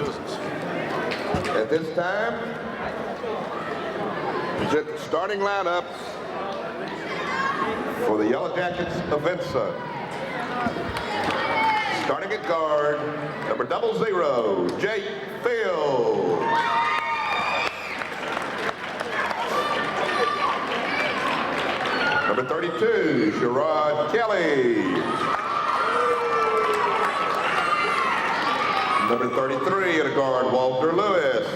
Cousins. At this time, present the starting lineups for the Yellow Jackets of Vincent. Starting at guard, number 00, Jake Field. Number 32, Sherrod Kelly. Number 33 at a guard, Walter Lewis.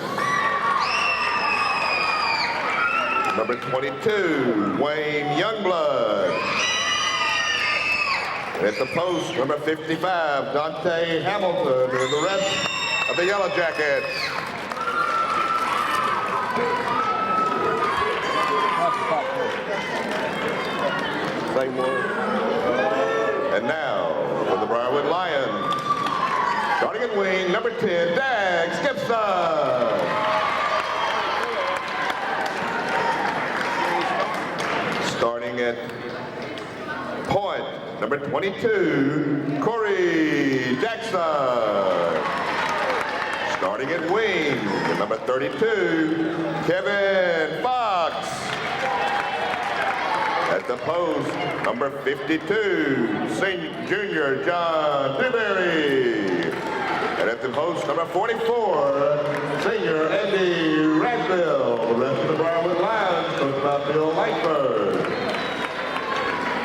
Number 22, Wayne Youngblood. At the post, number 55, Dante Hamilton, and the rest of the Yellow Jackets. Same one. And now, for the Briarwood Lions, starting at wing, number 10, Dag Skipson. Starting at point, number 22, Corey Jackson. Starting at wing, number 32, Kevin Fox. At the post, number 52, Junior John Dewberry. And at the post, number 44, Senior Andy Radville. The rest of the Briarwood Lions, coached by Bill Lightford.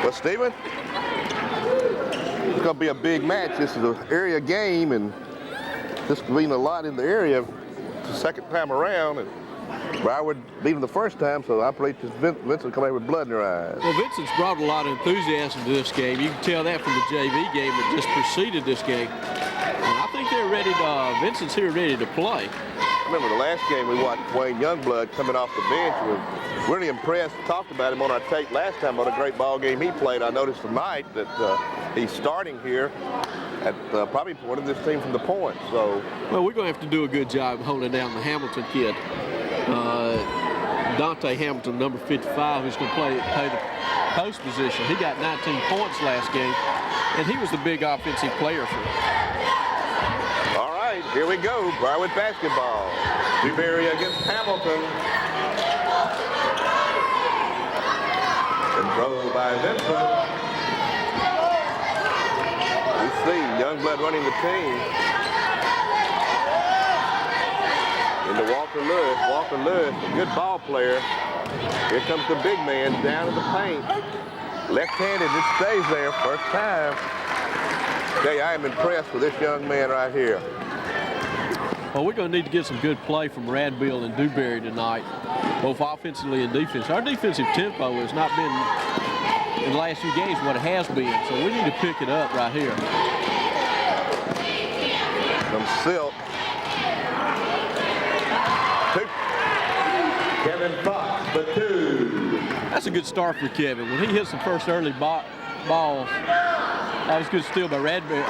Well, Stephen, it's going to be a big match. This is an area game, and this could mean a lot in the area. It's the second time around, and Briarwood beat them the first time, so I believe Vincent come out with blood in their eyes. Well, Vincent's brought a lot of enthusiasm to this game. You can tell that from the JV game that just preceded this game. And I think they're ready to, Vincent's here ready to play. I remember the last game we watched Wayne Youngblood coming off the bench. We were really impressed. Talked about him on our tape last time, what a great ball game he played. I noticed tonight that he's starting here at probably one of this team from the point. So, well, we're going to have to do a good job holding down the Hamilton kid. Dante Hamilton, number 55, who's going to play the post position. He got 19 points last game, and he was the big offensive player for them. All right, here we go. Briarwood basketball. Dewberry against Hamilton. Controlled by Vincent. We see Youngblood running the team. Into Walter Lewis. Walter Lewis, a good ball player. Here comes the big man down in the paint. Left-handed, it stays there, first time. Okay, I am impressed with this young man right here. Well, we're going to need to get some good play from Radville and Dewberry tonight, both offensively and defensively. Our defensive tempo has not been, in the last few games, what it has been, so we need to pick it up right here. Some Silk. Kevin Fox, the 2. That's a good start for Kevin. When he hits the first early ball, that was good steal by Radville,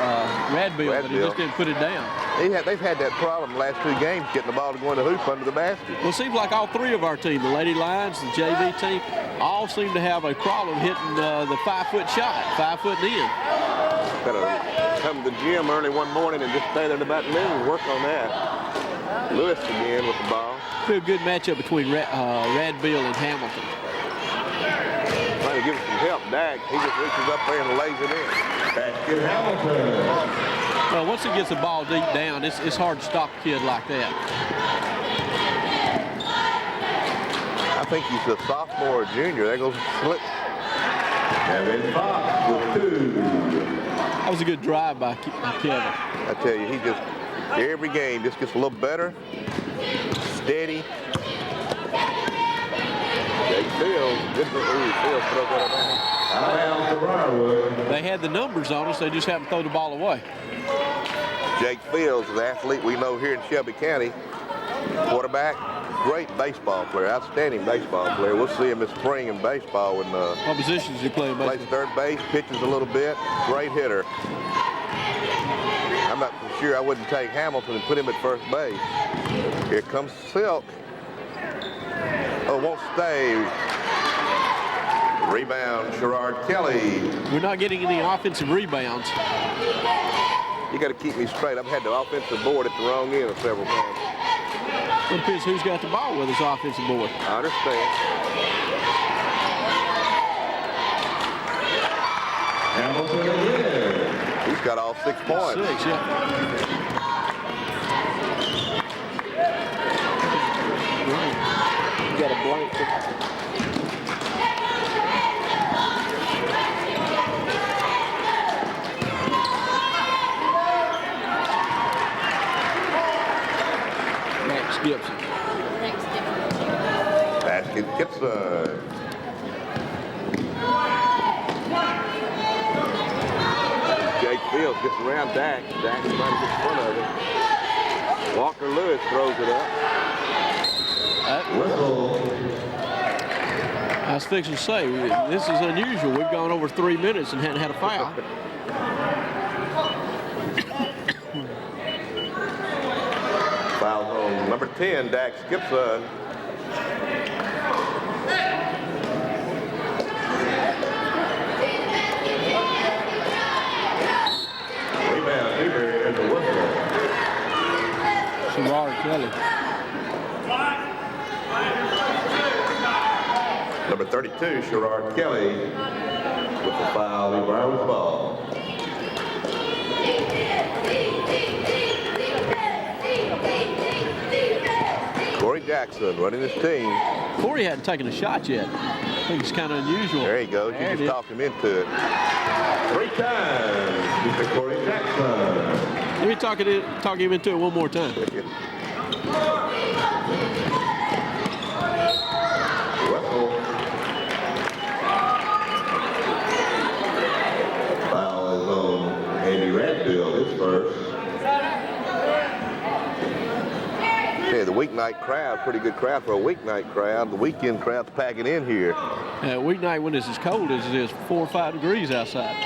but he just didn't put it down. They've had that problem the last 2 games, getting the ball to go in the hoop under the basket. Well, it seems like all 3 of our team, the Lady Lions, the JV team, all seem to have a problem hitting the 5-foot shot, 5 foot and in. Got to come to the gym early one morning and just stay there about noon and work on that. Lewis again with the ball. Be a good matchup between Radville and Hamilton. Trying to give him some help. Dag, he just reaches up there and lays it in. Basket Hamilton. Well, once he gets the ball deep down, it's hard to stop a kid like that. I think he's a sophomore or junior. There goes Slick. Kevin Fox with 2. That was a good drive by Kevin. I tell you, he just, every game just gets a little better. Steady. Jake Fields. They had the numbers on us. They just happened to throw the ball away. Jake Fields, an athlete we know here in Shelby County. Quarterback, great baseball player, outstanding baseball player. We'll see him this spring in baseball. When, what position does he play in baseball? Plays third base, pitches a little bit. Great hitter. I'm not sure I wouldn't take Hamilton and put him at first base. Here comes Silk. Oh, won't stay. Rebound, Sherrod Kelly. We're not getting any offensive rebounds. You got to keep me straight. I've had the offensive board at the wrong end several times. Well, it depends who's got the ball with his offensive board. I understand. Hamilton again. He's got all 6 points. 6, yeah. You got a blank. Gibson. Basket Gibson. Jake Fields gets around Dak. Dak's trying to get in front of it. Walker Lewis throws it up. I was fixing to say, this is unusual. We've gone over 3 minutes and hadn't had a foul. Foul on number 10, Dax Gibson. Rebound, Newberry in the whistle. Sherrard Kelly. Number 32, Sherrard Kelly with the foul. Win Briarwood's ball. Corey Jackson running his team. Corey hadn't taken a shot yet. I think it's kind of unusual. There he goes. You just talked him into it. 3 times, Mr. Corey Jackson. Let me talk him into it one more time. Wessel. Foul is on Andy Radfield, his first. Yeah, the weeknight crowd, pretty good crowd for a weeknight crowd. The weekend crowd's packing in here. Weeknight when it's as cold as it is, 4 or 5 degrees outside.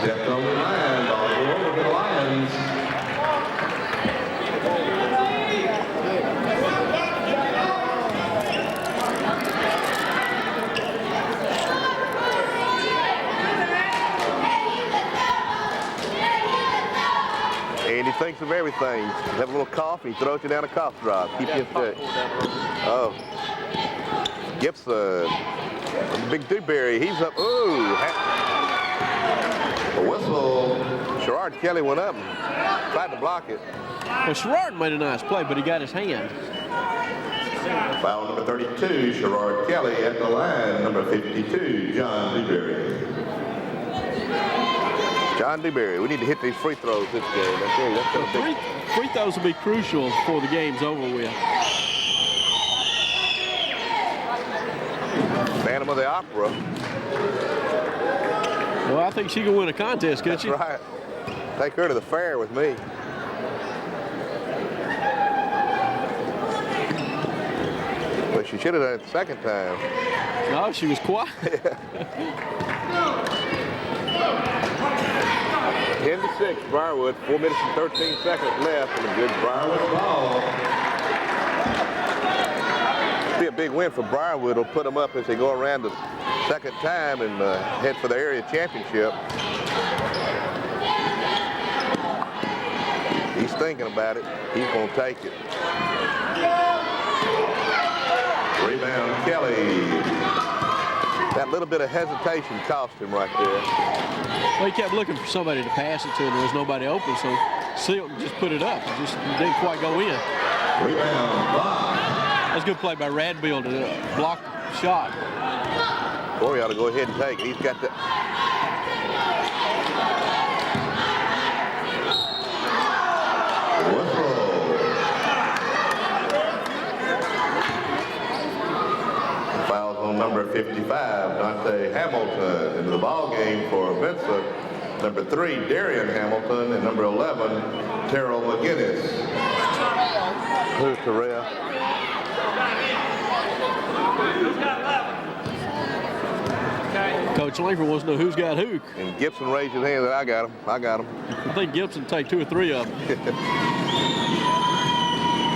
Stepped on the line, ball over to the Lions. Andy thinks of everything. Have a little coffee, throws you down a cough drop. Keep you in check. Oh. Gibson. Big Dewberry, he's up. Ooh. A whistle. Sherrard Kelly went up and tried to block it. Well, Sherrard made a nice play, but he got his hand. Foul number 32, Sherrard Kelly at the line. Number 52, John Dewberry. John Dewberry, we need to hit these free throws this game. That's gonna be Free throws will be crucial before the game's over with. Phantom of the Opera. Well, I think she can win a contest, can't That's she? right. Take her to the fair with me. But she should have done it the second time. No, she was quiet. 10-6, Briarwood. 4 minutes and 13 seconds left, and a good Briarwood ball. Be a big win for Briarwood. It'll put them up as they go around the second time and head for the area championship. He's thinking about it. He's going to take it. Rebound, Kelly. That little bit of hesitation cost him right there. Well, he kept looking for somebody to pass it to, and there was nobody open, so Silk just put it up. It just didn't quite go in. Rebound, block. That's a good play by Radbill to block the shot. Corey ought to go ahead and take it. He's got the... Whistle. Fouls on number 55, Dante Hamilton, into the ball game for Vincent. Number 3, Darian Hamilton, and number 11, Terrell McGinnis. Who's Terrell? Coach Langford wants to know who's got who. And Gibson raised his hand that I got him. I got him. I think Gibson take 2 or 3 of them.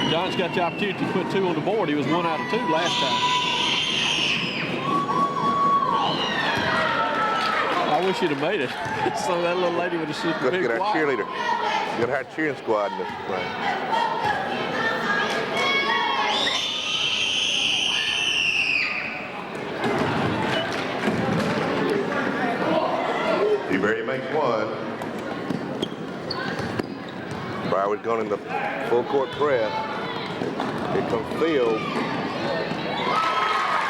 John's got the opportunity to put 2 on the board. He was 1 out of 2 last time. wish you'd have made it. So that little lady would have sit Let's big get our quiet. cheerleader. We're gonna have a cheering squad in this thing. Dewberry makes one. Briarwood going in the full court press. Here comes Field.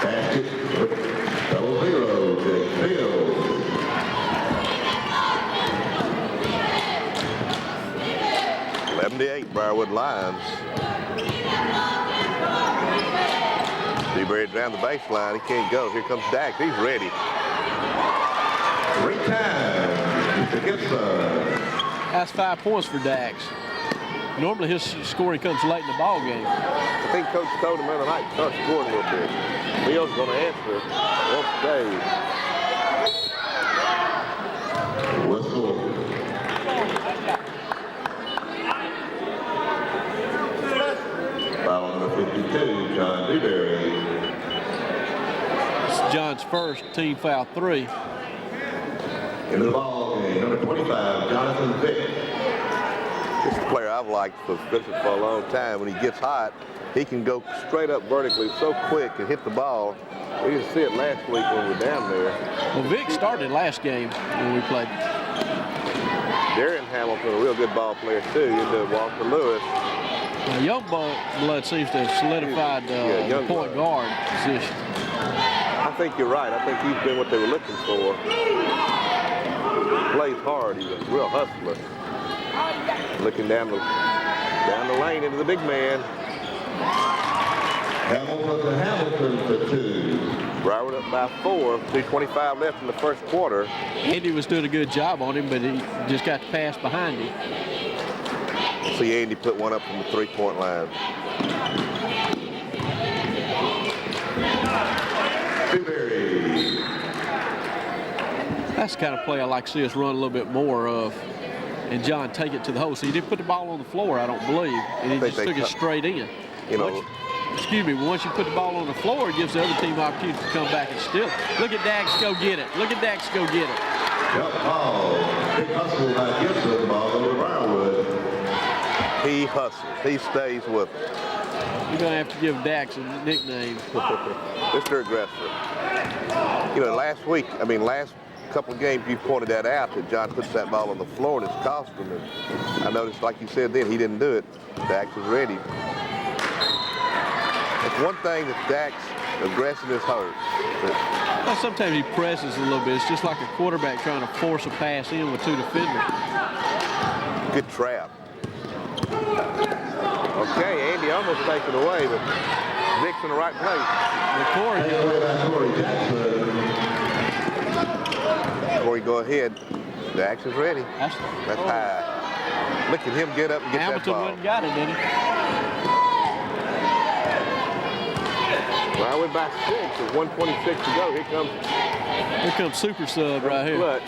Basket. 0-0 to Field. Briarwood Lions. Dewberry down the baseline. He can't go. Here comes Dax. He's ready. 3 times to Gibson. That's 5 points for Dax. Normally his scoring comes late in the ball game. I think Coach told him the other night to start scoring a little bit. Field's going to answer. Won't stay. Whistle. Foul number 52, John Dewberry. It's John's first team foul 3. Into the ball game, number 25, Jonathan Vick. This is a player I've liked for a long time. When he gets hot, he can go straight up vertically so quick and hit the ball. We didn't see it last week when we were down there. Well, Vic started last game when we played. Darren Hamilton, a real good ball player too. Into Walker Lewis. Now, Youngblood seems to have solidified the point guard position. I think you're right. I think he's been what they were looking for. Plays hard. He's a real hustler. Looking down the lane into the big man. Hamilton to Hamilton for 2. Briarwood up by 4. 2:25 left in the first quarter. Andy was doing a good job on him, but he just got the pass behind him. See Andy put one up from the 3-point line. Dewberry. That's the kind of play I like to see us run a little bit more of. And John take it to the hole. So he didn't put the ball on the floor, I don't believe. And he just took it straight in. You know, Excuse me, once you put the ball on the floor, it gives the other team an opportunity to come back and steal it. Look at Dax go get it. Look at Dax go get it. Jump ball. Big hustle by Gibson. The ball over to Briarwood. he hustles. He stays with it. You're going to have to give Dax a nickname. Mr. Aggressor. You know, last couple of games you pointed that out, that John puts that ball on the floor and it's cost him. And I noticed, like you said then, he didn't do it. Dax was ready. It's one thing that Dax aggressiveness hurts. Well, sometimes he presses a little bit. It's just like a quarterback trying to force a pass in with two defenders. Good trap. Okay, Andy almost taken away, but Dick's in the right place. Corey, go ahead. Dax is ready. That's high. Look at him get up and get Hamilton that ball. wouldn't got it, did he? Well, I went by 6. There's 1:26 to go. Here comes Super Sub right here. Clutch.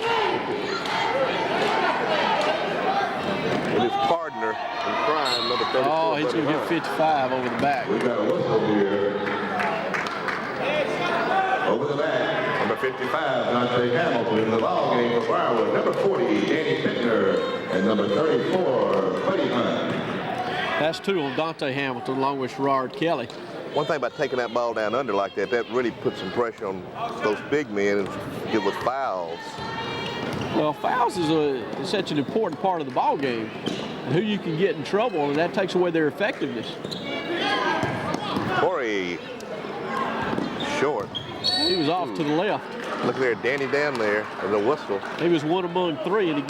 And his partner in crime, number 34. Oh, he's going to get 55 over the back. We got a whistle here. Over the back, number 55, Dante Hamilton in the ball game for Briarwood. Number 40, Danny Pittner, and number 34, Buddy Hunt. That's 2 on Dante Hamilton along with Sherrard Kelly. One thing about taking that ball down under like that, that really puts some pressure on those big men and get with fouls. Well, fouls is such an important part of the ball game. Who you can get in trouble, and that takes away their effectiveness. Corey, short. He was off to the left. Look there, Danny down there, and a whistle. He was 1 among 3, and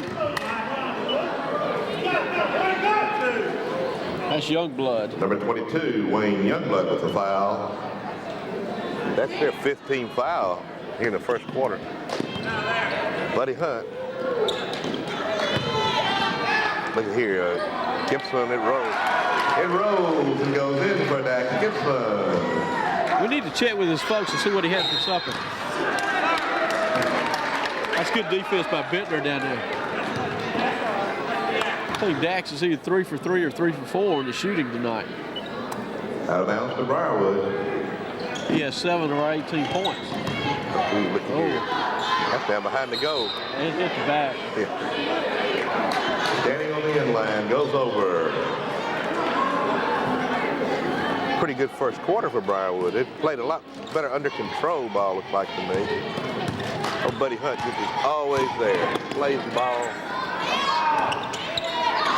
that's Youngblood. Number 22, Wayne Youngblood with the foul. That's their 15th foul here in the first quarter. Buddy Hunt. Look at here, Gibson, it rolls. It rolls and goes in for Dax Gibson. We need to check with his folks and see what he had for supper. That's good defense by Bittner down there. I think Dax is either 3 for 3 or 3 for 4 in the shooting tonight. Out of bounds to Briarwood. He has 7 or 18 points. Look here. That's down behind the goal. It hit the back. Yeah. Standing on the inline, goes over. Pretty good first quarter for Briarwood. It played a lot better under control ball, looks like to me. Oh, Buddy Hunt just is always there. Plays the ball.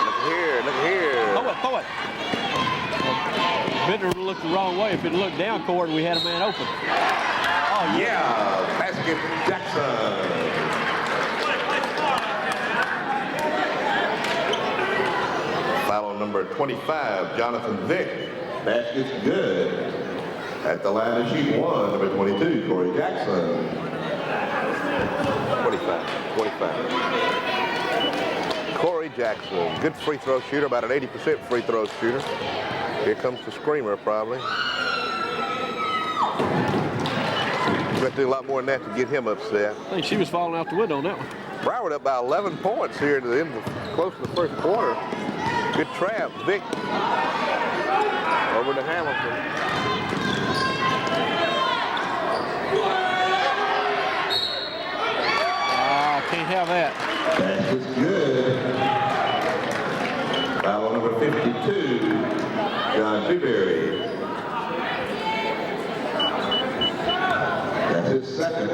Look here. Throw it. Bender looked the wrong way. If it looked down court, we had a man open. Oh, Yeah, basket Jackson. Foul on number 25, Jonathan Vick. Basket's good. At the line to shoot one, number 22, Corey Jackson. 25. Corey Jackson, good free throw shooter, about an 80% free throw shooter. Here comes the screamer, probably. We have to do a lot more than that to get him upset. I think she was falling out the window on that one. Broward up by 11 points here at the end of close to the first quarter. Good trap. Vic over to Hamilton. Can't have that. That is good. Foul on number 52, John Dewberry. That's his second.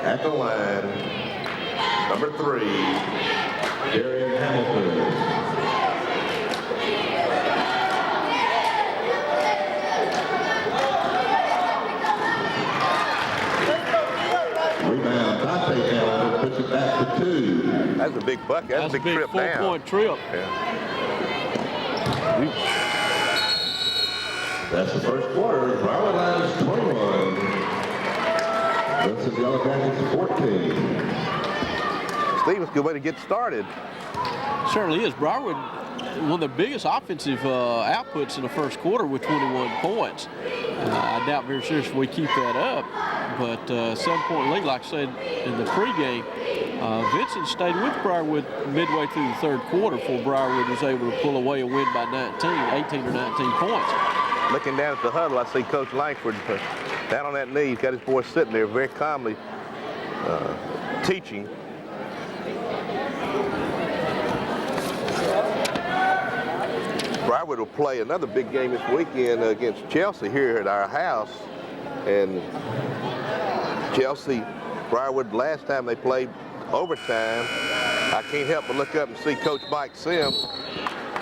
At the line, number 3, Darian Hamilton. Rebound, Dante Hamilton puts it back to 2. That's a big bucket. That's a big trip down. 4-point trip. Yeah. That's the first quarter. Broward line is 21. That's the Yellow Jackets 14. Stevens, good way to get started. Certainly is. Briarwood, one of the biggest offensive outputs in the first quarter with 21 points. I doubt very seriously we keep that up. But 7-point lead, like I said in the pregame, Vincent stayed with Briarwood midway through the third quarter before Briarwood was able to pull away a win by 18 or 19 points. Looking down at the huddle, I see Coach Langford down on that knee. He's got his boys sitting there very calmly teaching. Briarwood will play another big game this weekend against Chelsea here at our house. And Chelsea, Briarwood, last time they played overtime, I can't help but look up and see Coach Mike Sims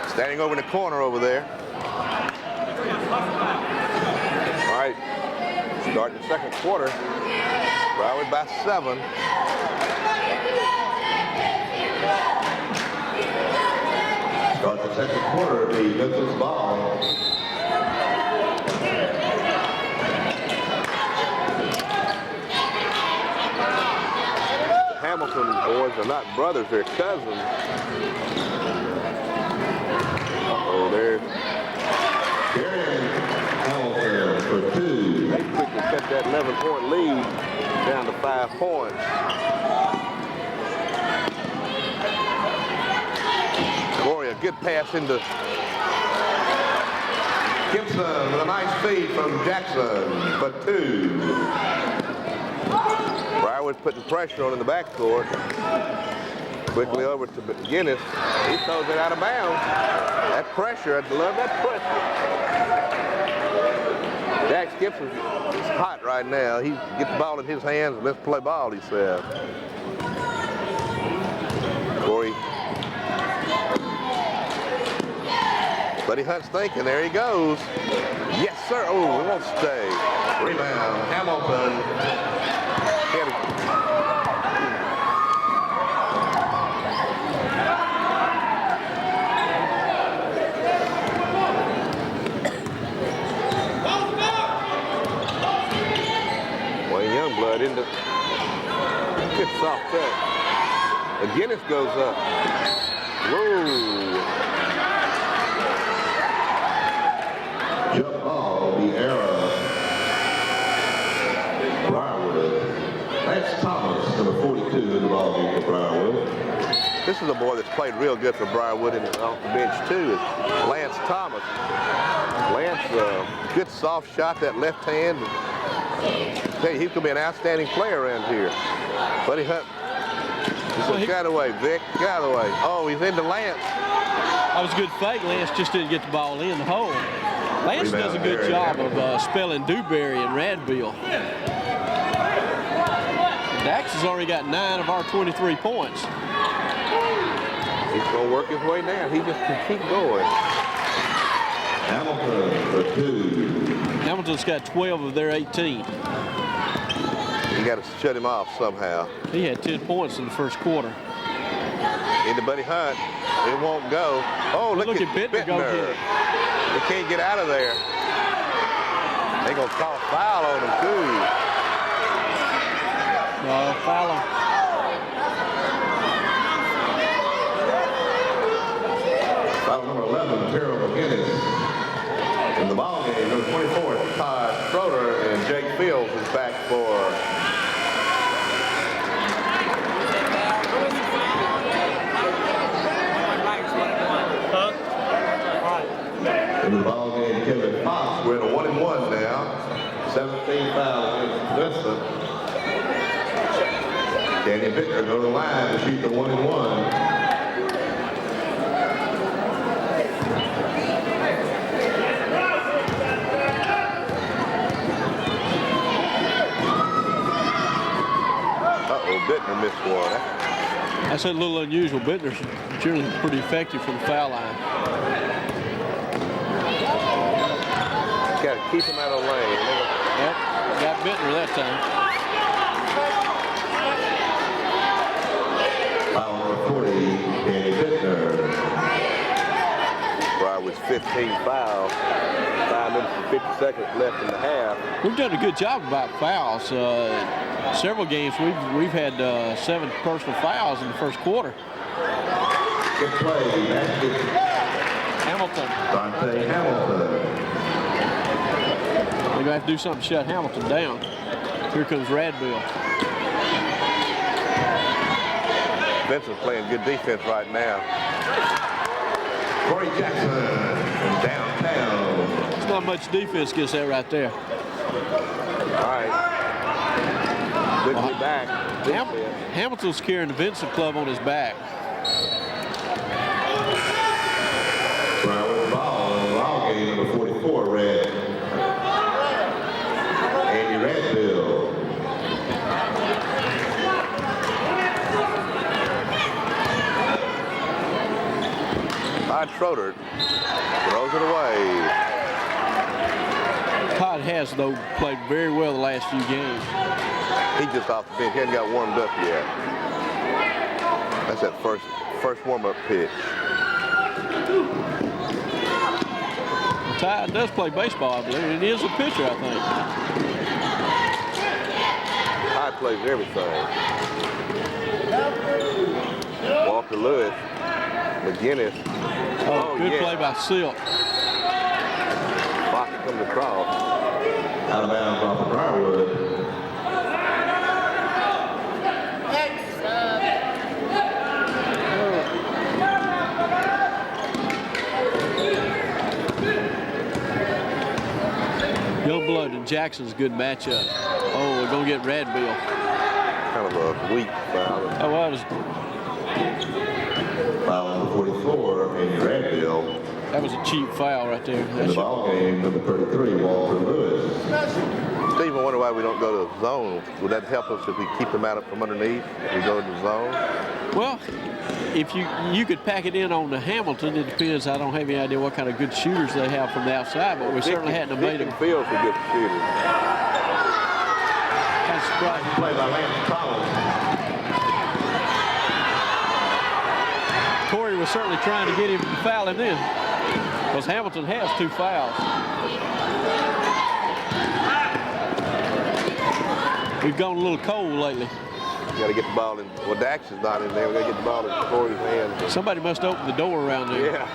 standing over in the corner over there. All right, starting the second quarter, Briarwood by 7. Start the second quarter, the Vincent's ball. Hamilton boys are not brothers, they're cousins. Uh-oh, there's Darian Hamilton for 2. They quickly cut that 11-point lead down to 5 points. Corey, a good pass into Gibson with a nice feed from Jackson for 2. Briarwood putting pressure on in the backcourt. Quickly over to McGinnis. He throws it out of bounds. That pressure, I love that pressure. Dax Gibson is hot right now. He gets the ball in his hands and let's play ball, he says. Corey. Buddy Hunt's thinking, there he goes. Yes, sir. Oh, it won't stay. Rebound, Hamilton. Wayne Youngblood into good soft touch. McGinnis goes up. Whoa. Jump ball, the era. Briarwood. That's Thomas, number 42 in the ball game for Briarwood. This is a boy that's played real good for Briarwood and off the bench too, is Lance Thomas. Lance, good soft shot, that left hand. Hey, he could be an outstanding player around here. Buddy Hunt. This is Galloway, Vic Galloway. Oh, he's into Lance. That was a good fake. Lance just didn't get the ball in the hole. Lance does a good job of spelling Dewberry and Radville. Dax has already got 9 of our 23 points. He's going to work his way down. He just can keep going. Hamilton for 2. Hamilton's got 12 of their 18. You got to shut him off somehow. He had 10 points in the first quarter. Into Buddy Hunt. It won't go. Oh, look at Bittner. Go get it. They can't get out of there. They're going to call foul on him, too. No, foul him. Foul number 11, Terrell McGinnis. In the ball game, number 24, Todd Schroeder, And Jake Fields is back for in the ball game, Kevin Fox. We're at a 1-1 now. 17 fouls against Vincent. Danny Bittner go to the line to shoot the 1-1. Bittner missed one. That's a little unusual. Bittner's generally pretty effective from the foul line. Got to keep him out of the lane. Yep, got Bittner that time. Foul number 40, Danny Bittner. Briarwood's 15 fouls. 5 minutes and 50 seconds left in the half. We've done a good job about fouls. Several games we've had 7 personal fouls in the first quarter. Good play. Hamilton. Dante Hamilton. They're going to have to do something to shut Hamilton down. Here comes Radville. Vincent's playing good defense right now. Corey Jackson from downtown. There's not much defense against that right there. All right. Good to be back. Hamilton's carrying the Vincent club on his back. Briarwood ball in the ball game, number 44, Red. Andy Radville. Todd Schroeder throws it away. Todd has, though, played very well the last few games. He just off the bench. He hasn't got warmed up yet. That's that first warm-up pitch. Todd does play baseball, I believe, and he is a pitcher, I think. Todd plays everything. Walker Lewis, McGinnis. Oh, good play by Silk. Fox comes across. Out of bounds off of Briarwood. Youngblood and Jackson's a good matchup. Oh, we're going to get Radville. Kind of a weak foul. Oh, well, it was, Foul number 44, Andy Radville. that was a cheap foul right there. In the ball game, number 33, Walter Lewis. Steve, I wonder why we don't go to zone. Would that help us if we keep them out from underneath? If we go to zone? Well, if you could pack it in on the Hamilton, it depends. I don't have any idea what kind of good shooters they have from the outside, but we certainly hadn't made them. Fields a good shooter. Kind of surprised. Play by Lance Collins. Corey was certainly trying to get him to foul him in, because Hamilton has 2 fouls. We've gone a little cold lately. You got to get the ball in. Well, Dax is not in there. We got to get the ball in Corey's hands. Somebody must open the door around there. Yeah.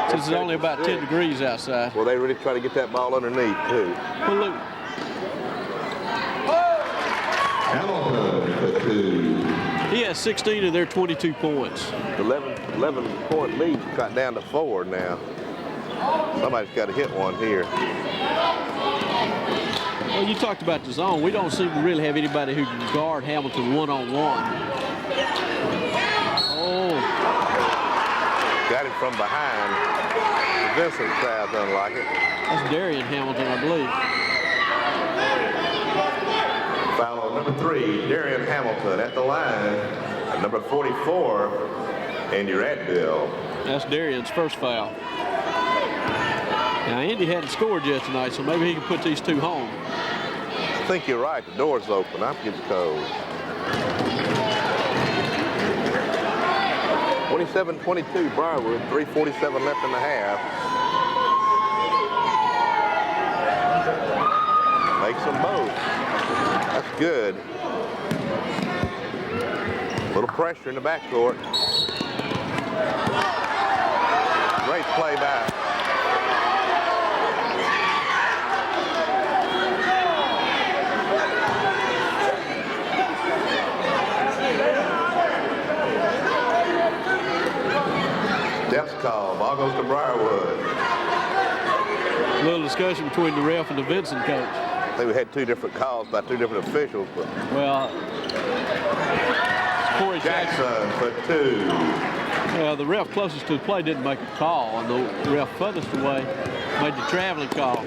Since it's only about 10 degrees outside. Well, they really try to get that ball underneath, too. Well, look. Hamilton for 2. He has 16 of their 22 points. 11-point lead cut down to 4 now. Somebody's got to hit one here. Well, you talked about the zone. We don't seem to really have anybody who can guard Hamilton one-on-one. Oh. Got him from behind. The Vincent crowd doesn't like it. That's Darian Hamilton, I believe. Foul on number 3, Darian Hamilton at the line. And number 44, Andy Radbill. That's Darian's first foul. Now, Andy hadn't scored yet tonight, so maybe he can put these two home. I think you're right. The door's open. I'm getting cold. 27-22, Briarwood. 3:47 left in the half. Makes them both. That's good. A little pressure in the backcourt. Great play back. Steps call. Ball goes to Briarwood. A little discussion between the ref and the Vincent coach. I think we had 2 different calls by 2 different officials, but Well, Corey Jackson for 2. Well, the ref closest to the play didn't make a call, and the ref furthest away made the traveling call.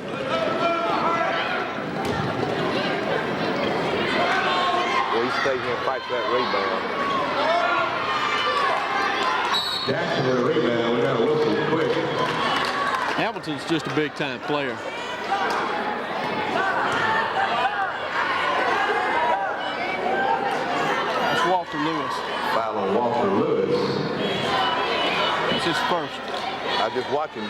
well, he stayed here and fights that rebound. Jackson with a rebound. We got a whistle quick. Hamilton's just a big-time player. That's Walter Lewis. Foul on Walter Lewis. That's his first. I was just watching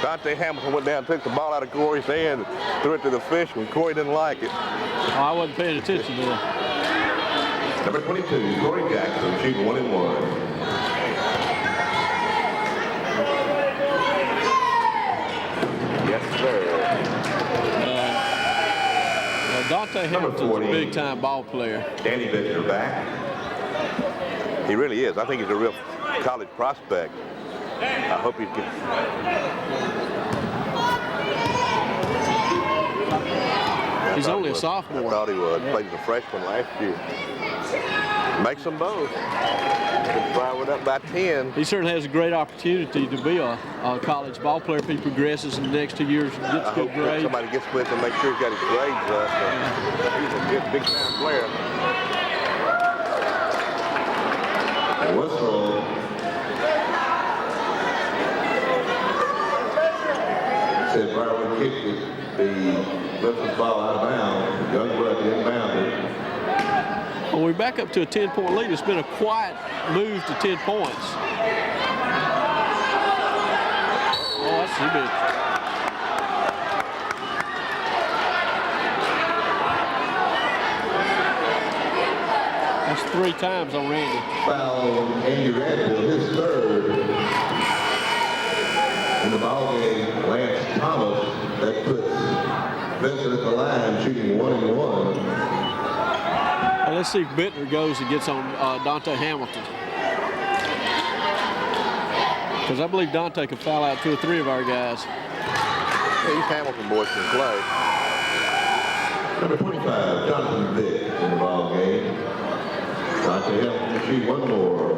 Dante Hamilton went down, took the ball out of Corey's hand, and threw it to the official. Corey didn't like it. Oh, I wasn't paying attention to that. Number 22, Corey Jackson, shooting 1 and 1. Yes, sir. Dante Hamilton's a big-time ball player. Danny Bittner back. He really is. I think he's a real college prospect. I hope he can. He's only a sophomore. I thought he would. Yeah. Played as a freshman last year. Makes them both. Briarwood up by 10. He certainly has a great opportunity to be a college ball player if he progresses in the next 2 years and I gets hope good grades. somebody gets with him, make sure he's got his grades up. He's a good big-time player. Whistle. Said Briarwood kicked the Memphis ball out of bounds. Youngblood inbounded. When we back up to a 10-point lead, it's been a quiet move to 10 points. Oh, that's too big. That's 3 times on Randy. Foul on Andy Radbill, his 3rd. In the ball game, Lance Thomas, that puts Vincent at the line, shooting 1 and 1. Well, let's see if Bittner goes and gets on Dante Hamilton. Because I believe Dante can foul out 2 or 3 of our guys. Yeah, these Hamilton boys can play. Number 25, Jonathan Vick in the ball game. Dante Hamilton to shoot 1 more.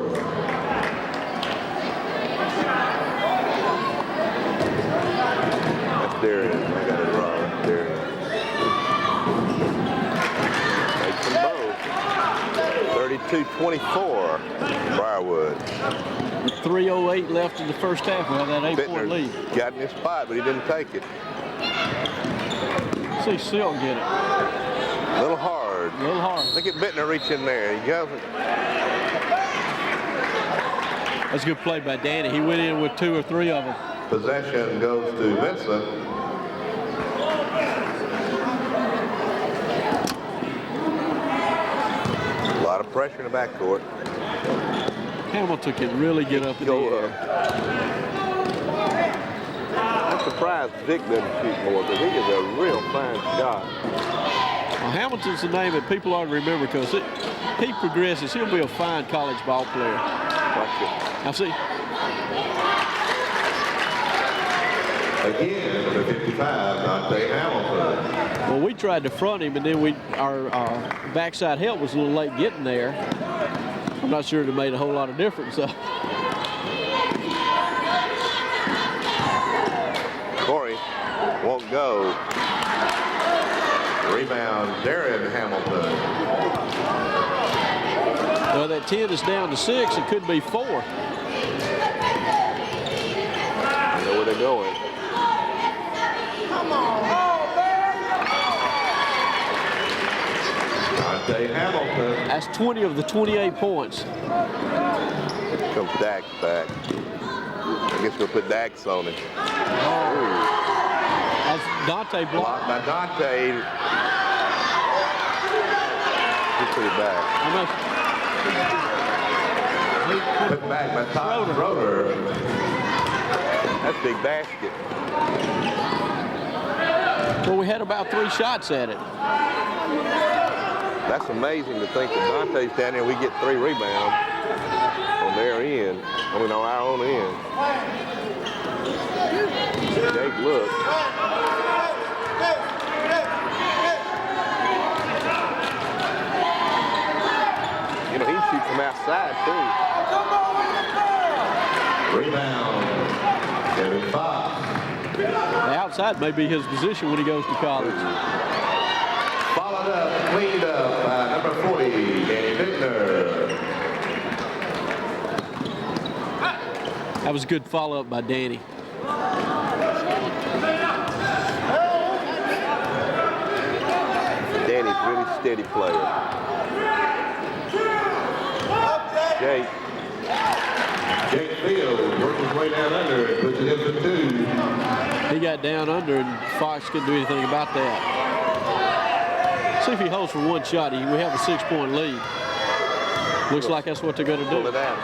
That's Darian. I got it wrong. Darian. Makes them both. 32-24, Briarwood. With 3:08 left in the first half, we have that 8-point lead. Got in his spot, but he didn't take it. See Silk get it. A little hard. A little hard. Look at Bittner reach in there. He goes. That's a good play by Danny. He went in with 2 or 3 of them. Possession goes to Vincent. A lot of pressure in the backcourt. Hamilton can really get up in the air. I'm surprised Vic doesn't shoot more, because he is a real fine shot. Well, Hamilton's the name that people ought to remember because he progresses. He'll be a fine college ball player. Watch it. Now see. Again, number 55, Dante Hamilton. Well, we tried to front him, and then our backside help was a little late getting there. I'm not sure it made a whole lot of difference, though. Corey won't go. Rebound, Darren Hamilton. Well, that 10 is down to 6. It could be 4. You know where they're going. Dante Hamilton. That's 20 of the 28 points. Here comes Dax back. I guess we'll put Dax on it. That's Dante blocked. By Dante. He put it back. Put back by Todd Schroeder. That's a big basket. Well, we had about 3 shots at it. That's amazing to think that Dante's down there. We get 3 rebounds on their end. I mean, on our own end. Jake, look. You know, he shoots from outside, too. Rebound, Kevin Fox. The outside may be his position when he goes to college. Followed up, cleaned up by number 40, Danny Bittner. That was a good follow-up by Danny. Danny's a really steady player. Jake. Jake Fields working his way down under and puts it in for 2. He got down under, and Fox couldn't do anything about that. See if he holds for 1 shot. We have a 6-point lead. Looks like that's what they're going to do. Pull it out.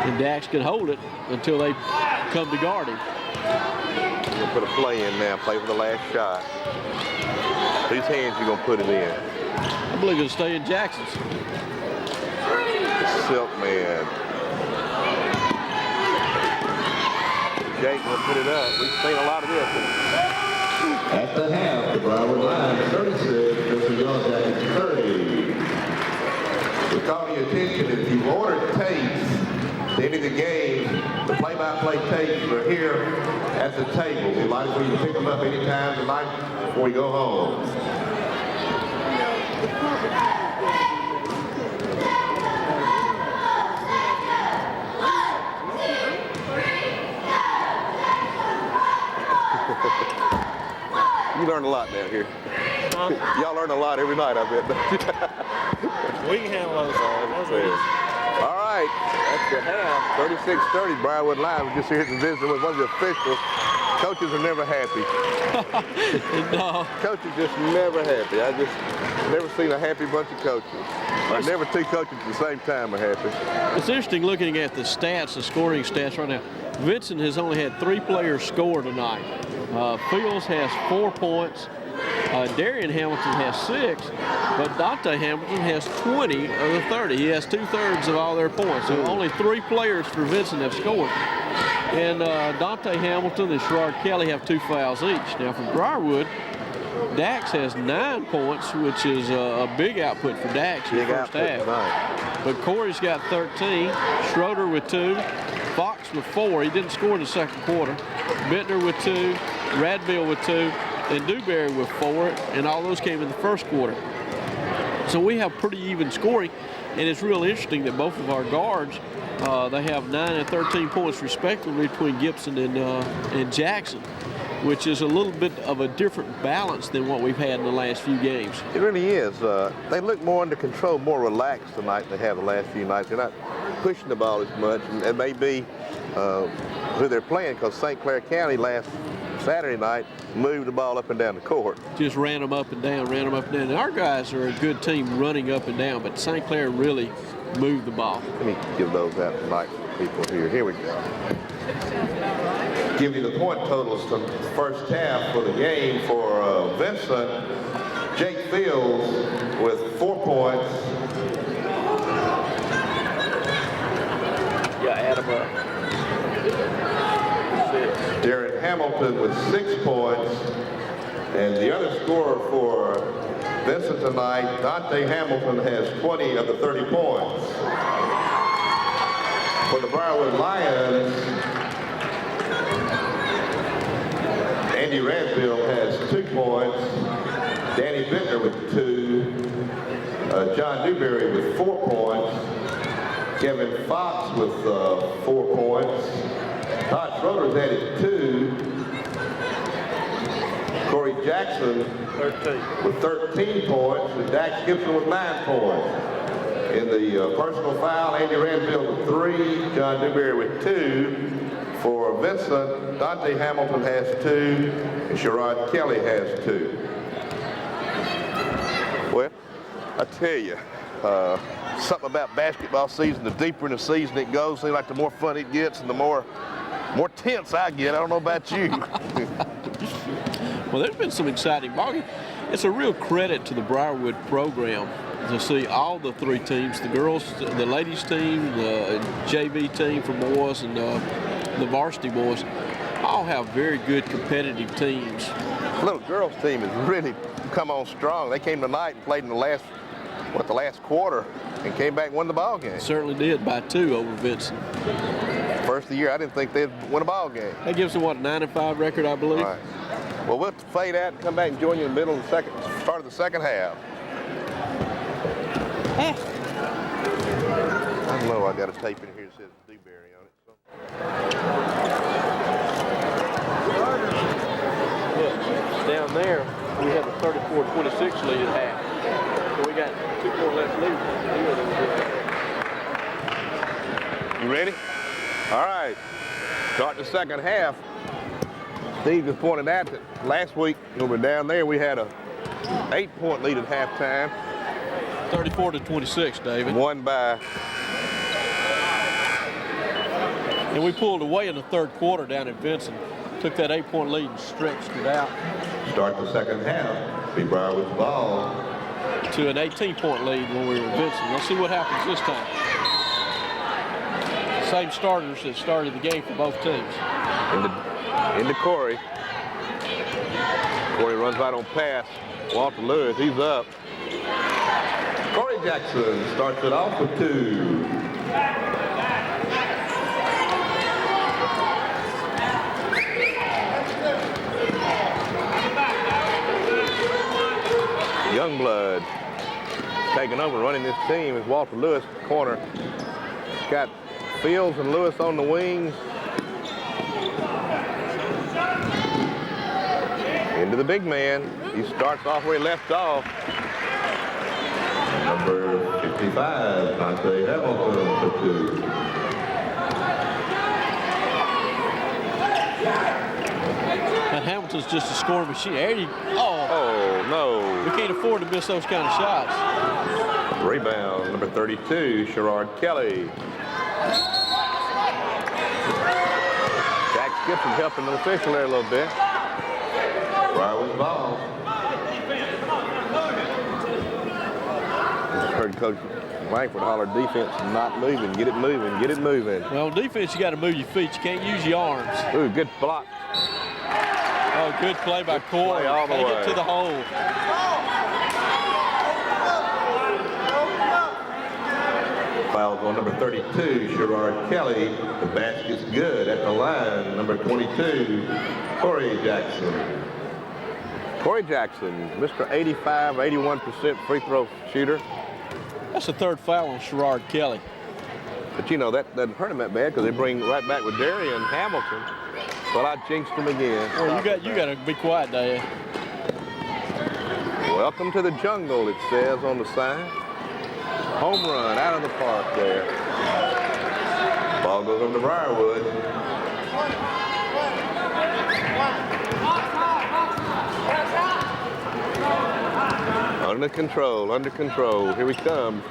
And Dax can hold it until they come to guard him. We'll put a play in now. Play for the last shot. Whose hands you going to put it in? I believe it'll stay in Jackson's. The Silk Man. Jake will put it up. We've seen a lot of this. At the half, the Briarwood line, 36, Mr. Yellow Jackets 30. We call your attention, if you ordered tapes to any of the games, the play-by-play tapes are here at the table. We'd like for you to pick them up anytime tonight before we go home. You learn a lot down here. Y'all learn a lot every night, I bet. We can handle those all. All right, that's the half. 36-30, Briarwood Live. We're just here to visit with one of the officials. Coaches are never happy. No. Coaches just never happy. I just never seen a happy bunch of coaches. Or never 2 coaches at the same time are happy. It's interesting looking at the stats, the scoring stats right now. Vincent has only had 3 players score tonight. Fields has 4 points. Darian Hamilton has 6, but Dante Hamilton has 20 of the 30. He has 2/3 of all their points. So only 3 players for Vincent have scored. And Dante Hamilton and Sherrod Kelly have 2 fouls each. Now for Briarwood, Dax has 9 points, which is a big output for Dax in the first half. But Corey's got 13, Schroeder with 2, Fox with 4. He didn't score in the second quarter. Bittner with 2, Radville with 2, and Dewberry with 4, and all those came in the first quarter. So we have pretty even scoring, and it's real interesting that both of our guards, they have 9 and 13 points respectively between Gibson and Jackson, which is a little bit of a different balance than what we've had in the last few games. It really is. They look more under control, more relaxed tonight than they have the last few nights. They're not pushing the ball as much, and it may be who they're playing, because St. Clair County last Saturday night moved the ball up and down the court. Just ran them up and down, ran them up and down. And our guys are a good team running up and down, but St. Clair really moved the ball. Let me give those out tonight for people here. Here we go. Give you the point totals from the first half for the game for Vincent. Jake Fields with 4 points. Yeah, Adam Darren Hamilton with 6 points. And the other scorer for Vincent tonight, Dante Hamilton, has 20 of the 30 points. For the Briarwood Lions, Andy Radville has 2 points. Danny Bittner with 2. John Newberry with 4 points. Kevin Fox with 4 points. Todd Schroeder's added 2. Corey Jackson with 13 points. And Dax Gibson with 9 points. In the personal foul, Andy Radville with 3. John Newberry with 2. For Vincent, Dante Hamilton has 2. And Sherrod Kelly has 2. Well, I tell you, something about basketball season, the deeper in the season it goes, seems like the more fun it gets and the more tense I get. I don't know about you. Well, there's been some exciting ball games. It's a real credit to the Briarwood program to see all the 3 teams, the girls, the ladies team, the JV team for boys, and the varsity boys, all have very good competitive teams. The little girls team has really come on strong. They came tonight and played in the last quarter and came back and won the ball game. Certainly did, by 2 over Vincent. First of the year, I didn't think they'd win a ball game. That gives them, what, a 9-5 record, I believe? All right. Well, we'll fade out and come back and join you in the middle of the start of the second half. I don't know, I got a tape in here that says Dewberry on it. So. Look, down there, we have a 34-26 lead at half. So we got 2 more left lead. You ready? All right. Start the second half. Steve just pointed out that last week, when we were down there, we had a 8-point lead at halftime. 34-26, David. Won by. And we pulled away in the 3rd quarter down at Vincent. Took that 8-point lead and stretched it out. Start the second half. Be Briarwood's ball. To an 18-point lead when we were at Vincent. Let's see what happens this time. Same starters that started the game for both teams. Into Corey. Corey runs right on pass. Walter Lewis, he's up. Corey Jackson starts it off with 2. Youngblood taking over, running this team is Walter Lewis, corner. Got Fields and Lewis on the wings. Into the big man. He starts off where he left off. Number 55, Dante Hamilton for 2. And Hamilton's just a scoring machine. Oh, no. We can't afford to miss those kind of shots. Rebound, number 32, Sherrod Kelly. Jack Gibson helping the official there a little bit. Briarwood's ball. Just heard Coach Langford holler, defense not moving, get it moving, get it moving. Well, defense, you got to move your feet. You can't use your arms. Ooh, good block. Oh, good play by Corey. Play all the Take way. it to the hole. Fouls on number 32, Sherrod Kelly. The basket's good at the line. Number 22, Corey Jackson. Corey Jackson, Mr. 85, 81% free throw shooter. That's the 3rd foul on Sherrod Kelly. But you know, that doesn't hurt him that bad because they bring right back with Darian Hamilton. Well, I jinxed him again. Well, you got to be quiet, Dad. Welcome to the jungle, it says on the sign. Home run out of the park there. Ball goes on to Briarwood. Under control, under control. Here we come.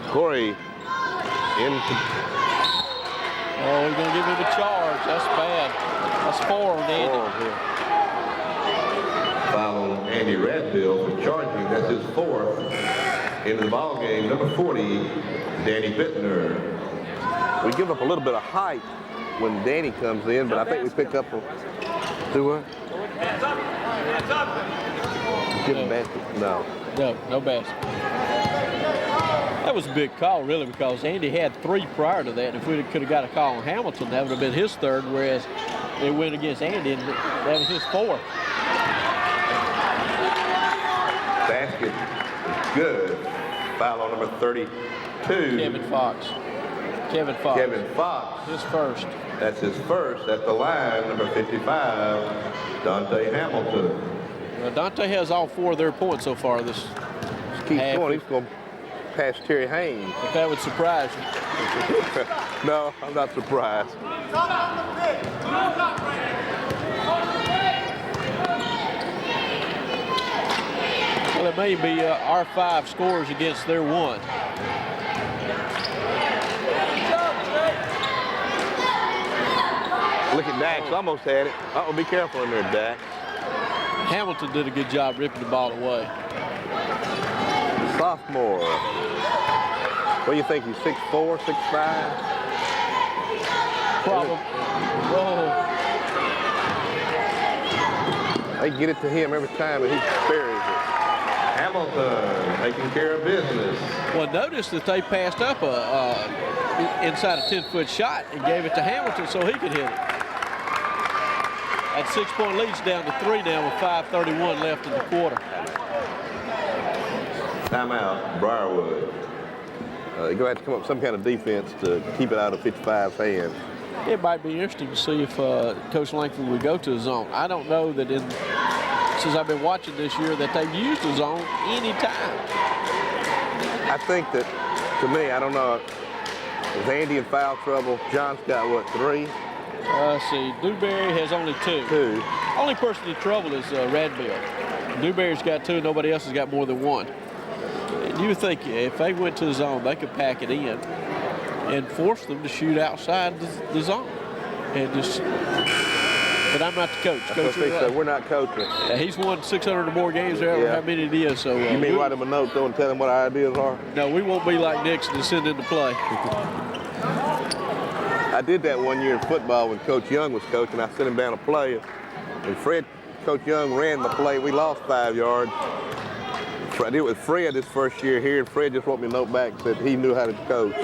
Corey into. Oh, he's going to give him a charge. That's bad. That's 4 on Andy. Foul on Andy Radville for charging. That's his 4th. Into the ball game, number 40, Danny Bittner. We give up a little bit of height when Danny comes in, but I think we pick up a... Do what? Give him basket? No. No basket. That was a big call, really, because Andy had 3 prior to that. If we could have got a call on Hamilton, that would have been his 3rd, whereas it went against Andy, and that was his 4th. Basket is good. Foul on number 32. Kevin Fox. Kevin Fox. His 1st. That's his 1st at the line, number 55, Dante Hamilton. Well, Dante has all 4 of their points so far this Keep half. going. He's going to pass Terry Haynes. If that would surprise you. No, I'm not surprised. Well, it may be our 5 scores against their 1. Look at Dax, almost had it. Uh-oh, be careful in there, Dax. Hamilton did a good job ripping the ball away. Sophomore. What do you think, he's 6'4", 6'5"? Probably. Whoa. They get it to him every time, and he buries it. Hamilton taking care of business. Well, notice that they passed up inside a 10-foot shot and gave it to Hamilton so he could hit it. That 6-point lead's down to 3 now with 5:31 left in the quarter. Timeout, Briarwood. They're going to have to come up with some kind of defense to keep it out of 55's hands. It might be interesting to see if Coach Langford would go to the zone. I don't know that since I've been watching this year that they've used the zone any time. I think that, to me, I don't know, is Andy in foul trouble? John's got, what, 3? Let's see, Dewberry has only 2. 2. Only person in trouble is Radbill. Dewberry's got 2, nobody else has got more than 1. And you would think if they went to the zone, they could pack it in and force them to shoot outside the zone. And just, but I'm not the coach. Coach So we're not coaching. he's won 600 or more games, or how many it is. So you mean write him a note, though, and tell him what our ideas are? No, we won't be like Nixon and send him to play. I did that one year in football when Coach Young was coaching. I sent him down a play, and Coach Young ran the play. We lost 5 yards. I did it with Fred this first year here, and Fred just wrote me a note back and said he knew how to coach.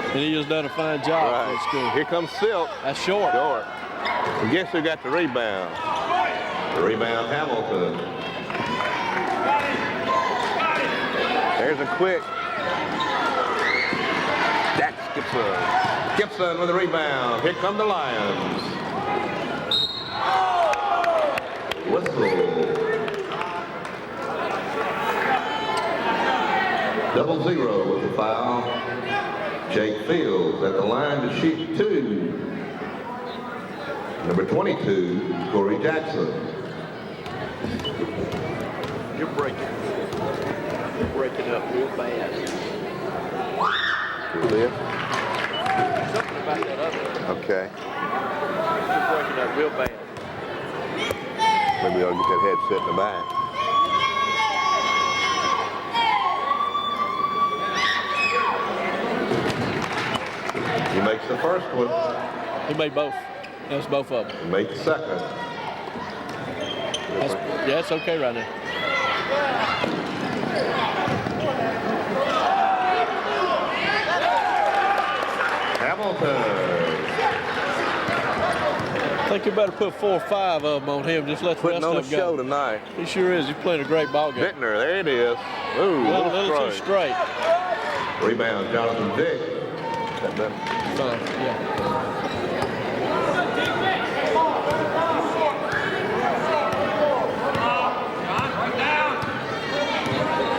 And he has done a fine job. Right. That's good. Here comes Silk. That's short. Short. And guess who got the rebound? The rebound, Hamilton. There's a quick. Dax Gibson. Gibson with the rebound. Here come the Lions. Whistle. 0-0 with the foul. Jake Fields at the line to shoot 2. Number 22, Corey Jackson. You're breaking up real bad. Clear. Something about that other. Okay. You're breaking up real bad. Maybe I'll get that headset in the back. He makes the first one. He made both. That's both of them. He makes the second. That's okay right now. Hamilton. I think you better put 4 or 5 of them on him. Just let the Putting rest on of the them show go. tonight. He sure is. He's playing a great ball game. Bittner, there it is. Ooh, A little too straight. Rebound, Jonathan Vick. That better? Fine, yeah.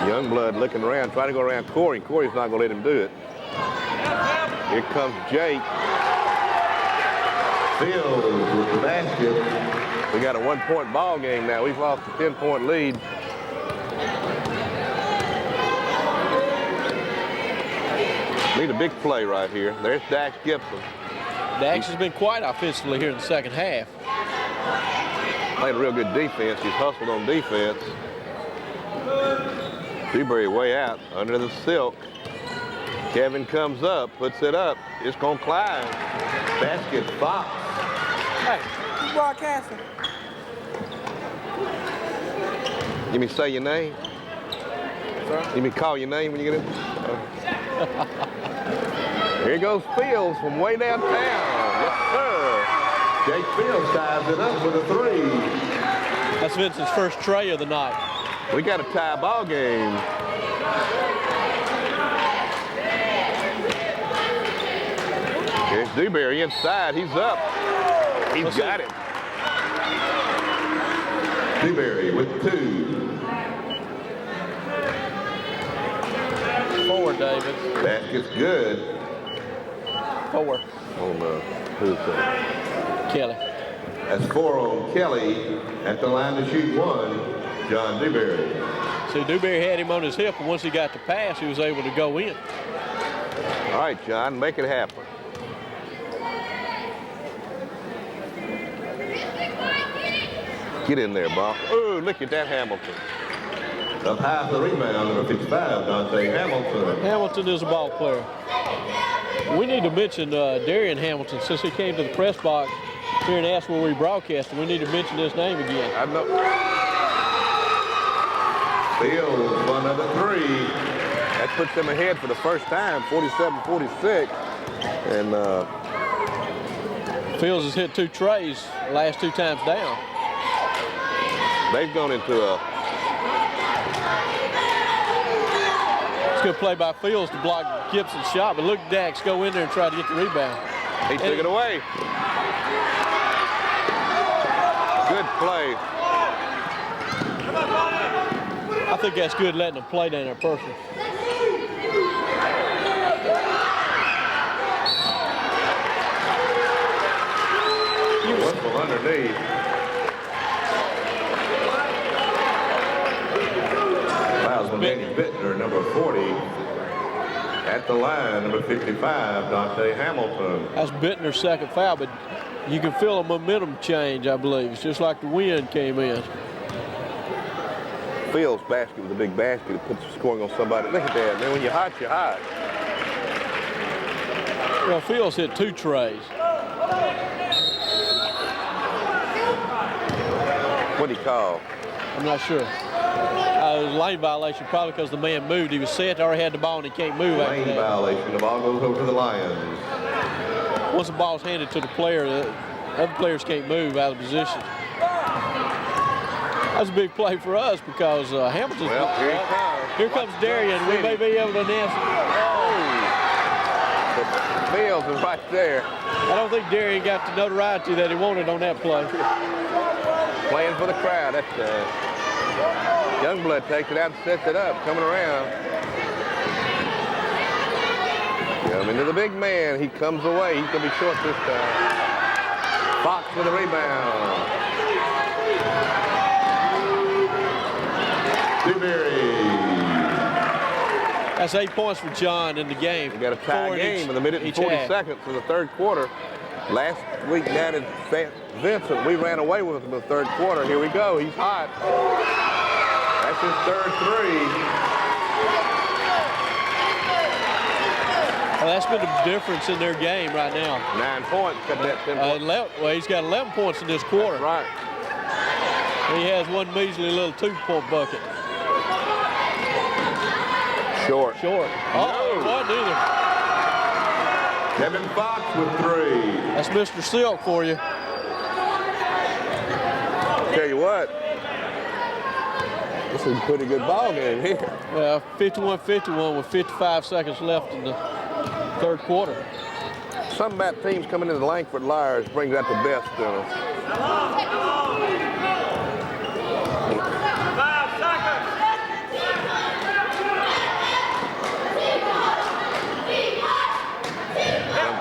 Youngblood looking around, trying to go around Corey. Corey's not going to let him do it. Here comes Jake. Fields with the basket. We got a 1-point ball game now. We've lost a 10-point lead. Need a big play right here. There's Dax Gibson. Dax has been quite offensively here in the second half. Played a real good defense. He's hustled on defense. Dewberry way out under the silk. Kevin comes up, puts it up. It's going to climb. Basket Fox. Hey, you broadcasting? Give me say your name. Sir? Give me call your name when you get in. Here goes Fields from way downtown. Yes, sir. Jake Fields ties it up with a 3. That's Vincent's first tray of the night. We got a tie ball game. Here's Dewberry inside. He's up. He's got it. Dewberry with 2. Forward, David. Basket's good. Forward. Oh, no. Who's that? Kelly. That's 4 on Kelly. At the line to shoot 1, John Dewberry. See, Dewberry had him on his hip, and once he got the pass, he was able to go in. All right, John, make it happen. Get in there, Bob. Oh, look at that Hamilton. Up high for the rebound, number 55, Dante Hamilton. Hamilton is a ball player. We need to mention Darian Hamilton, since he came to the press box here and asked where we broadcast. We need to mention his name again. I know. Fields, another 3. That puts them ahead for the first time, 47-46. And Fields has hit 2 trays the last 2 times down. they've gone into a Good play by Fields to block Gibson's shot, but look Dax go in there and try to get the rebound. He took it away. Good play. I think that's good letting them play down there personally. Whistle underneath. Fouls on Danny Bittner, number 40. At the line, number 55, Dante Hamilton. That's Bittner's second foul, but you can feel a momentum change, I believe. It's just like the wind came in. Fields' basket was a big basket. It puts scoring on somebody. Look at that, man. When you're hot, you're hot. Well, Fields hit 2 trays. What do you call? I'm not sure. It was a lane violation, probably because the man moved. He was set, already had the ball, and he can't move after Lane that. violation. The ball goes over to the Lions. Once the ball's handed to the player, the other players can't move out of position. That's a big play for us because Hamilton's. Well, here he comes. Here comes Darian. We may be able to announce it. Oh! Fields is right there. I don't think Darian got the notoriety that he wanted on that play. Playing for the crowd. That's Youngblood takes it out and sets it up, coming around. Coming to the big man. He comes away. He's going to be short this time. Fox with a rebound. That's 8 points for John in the game. We got a tie game in the minute and each 40 half. seconds of the third quarter. Last week down in Vincent, we ran away with him in the third quarter. Here we go. He's hot. That's his third 3. Well, that's been the difference in their game right now. 9 points. Got that 10 points. Well, he's got 11 points in this quarter. Right. He has one measly little 2-point bucket. Short. Short. Oh, it wasn't either. Kevin Fox with 3. That's Mr. Silk for you. Tell you what, this is a pretty good ball game here. Well, 51-51 with 55 seconds left in the third quarter. Some about teams coming into the Langford Liars brings out the best in them. 5 seconds.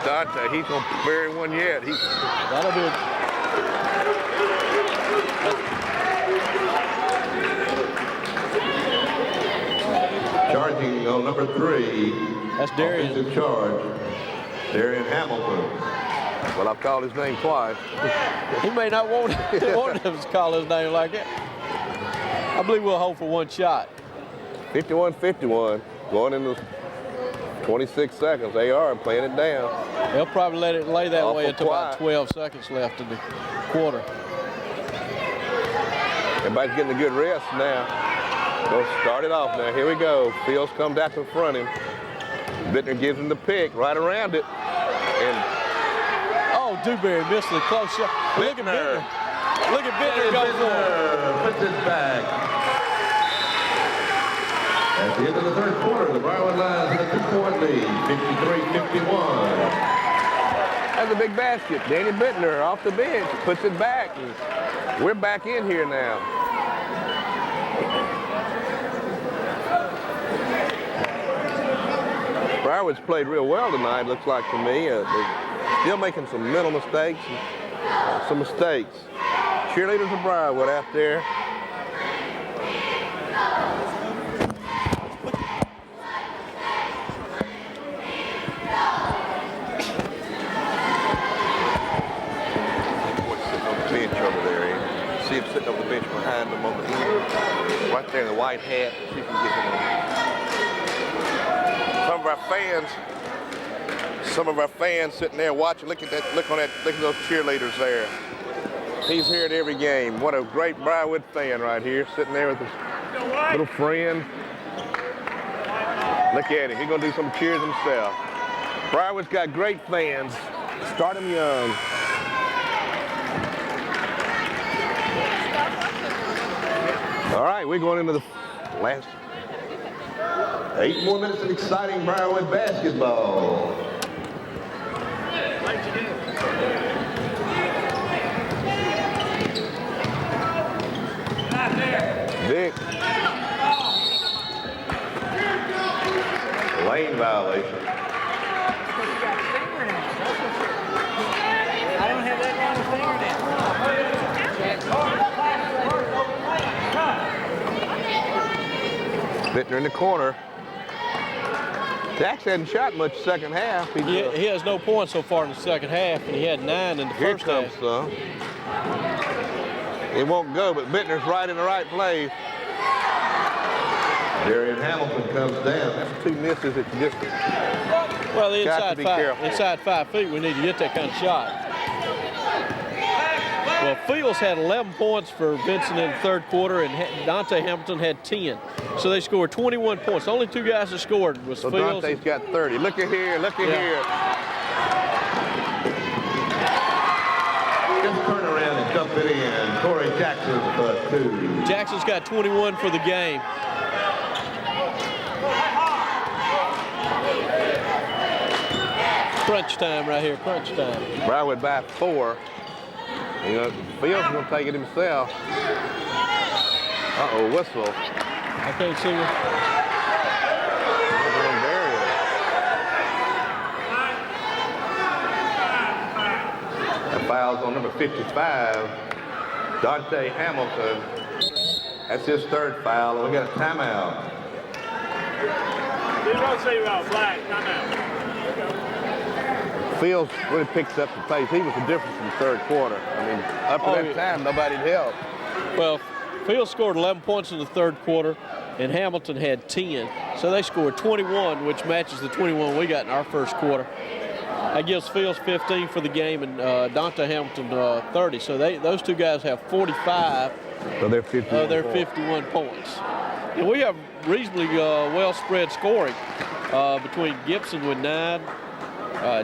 Dante, he's going to bury one yet. That'll be Charging on number 3. That's Darian. Offensive charge. Darian Hamilton. Well, I've called his name twice. He may not want him to call his name like that. I believe we'll hold for one shot. 51-51, going into 26 seconds. They are playing it down. They'll probably let it lay that way Awful until about 12 seconds left in the quarter. Everybody's getting a good rest now. We'll start it off now. Here we go. Fields comes out to front him. Bittner gives him the pick right around it. And oh, Dewberry missed the close shot. Look at Bittner. Look at Bittner go for it. Puts it back. At the end of the third quarter, the Briarwood Lions have a 2-point lead, 53-51. That's a big basket. Danny Bittner off the bench, puts it back. And we're back in here now. Briarwood's played real well tonight, looks like to me. They're still making some mental mistakes, and, some mistakes. Cheerleaders of Briarwood out there. See him sitting on the bench behind them over here. Right there in the white hat. See if we can get him. Some of our fans sitting there watching. Look at those cheerleaders there. He's here at every game. What a great Briarwood fan right here, sitting there with his little friend. Look at him. He's gonna do some cheers himself. Briarwood's got great fans. Start him young. All right, we're going into the last 8 more minutes of exciting Briarwood basketball. Vic. Lane violation. I don't have that long a fingernail. Bittner in the corner. Dax hadn't shot much second half. He has no points so far in the second half, and he had 9 in the first half. Here comes some. It won't go, but Bittner's right in the right place. Darian Hamilton comes down. That's 2 misses. It's just Well, the careful. inside 5 feet, we need to get that kind of shot. Well, Fields had 11 points for Vincent in the third quarter, and Dante Hamilton had 10. So they scored 21 points. The only 2 guys that scored was so Fields. Dante's got 30. Look at here. Look at here. Just turn around and dump it in. Corey Jackson for 2. Jackson's got 21 for the game. Crunch time right here, crunch time. Briarwood by 4. You know, Fields is going to take it himself. Uh-oh, whistle. I can't see it. That foul's on number 55, Dante Hamilton. That's his 3rd foul, and we got a timeout. Flag, timeout. Fields really picks up the pace. He was the difference in the third quarter. I mean, up to that time, nobody'd help. Well, Fields scored 11 points in the third quarter, and Hamilton had 10. So they scored 21, which matches the 21 we got in our first quarter. That gives Fields 15 for the game, and Dante Hamilton 30. So those 2 guys have 45 So they're 51 of their 51 points. And we have reasonably well spread scoring between Gibson with 9.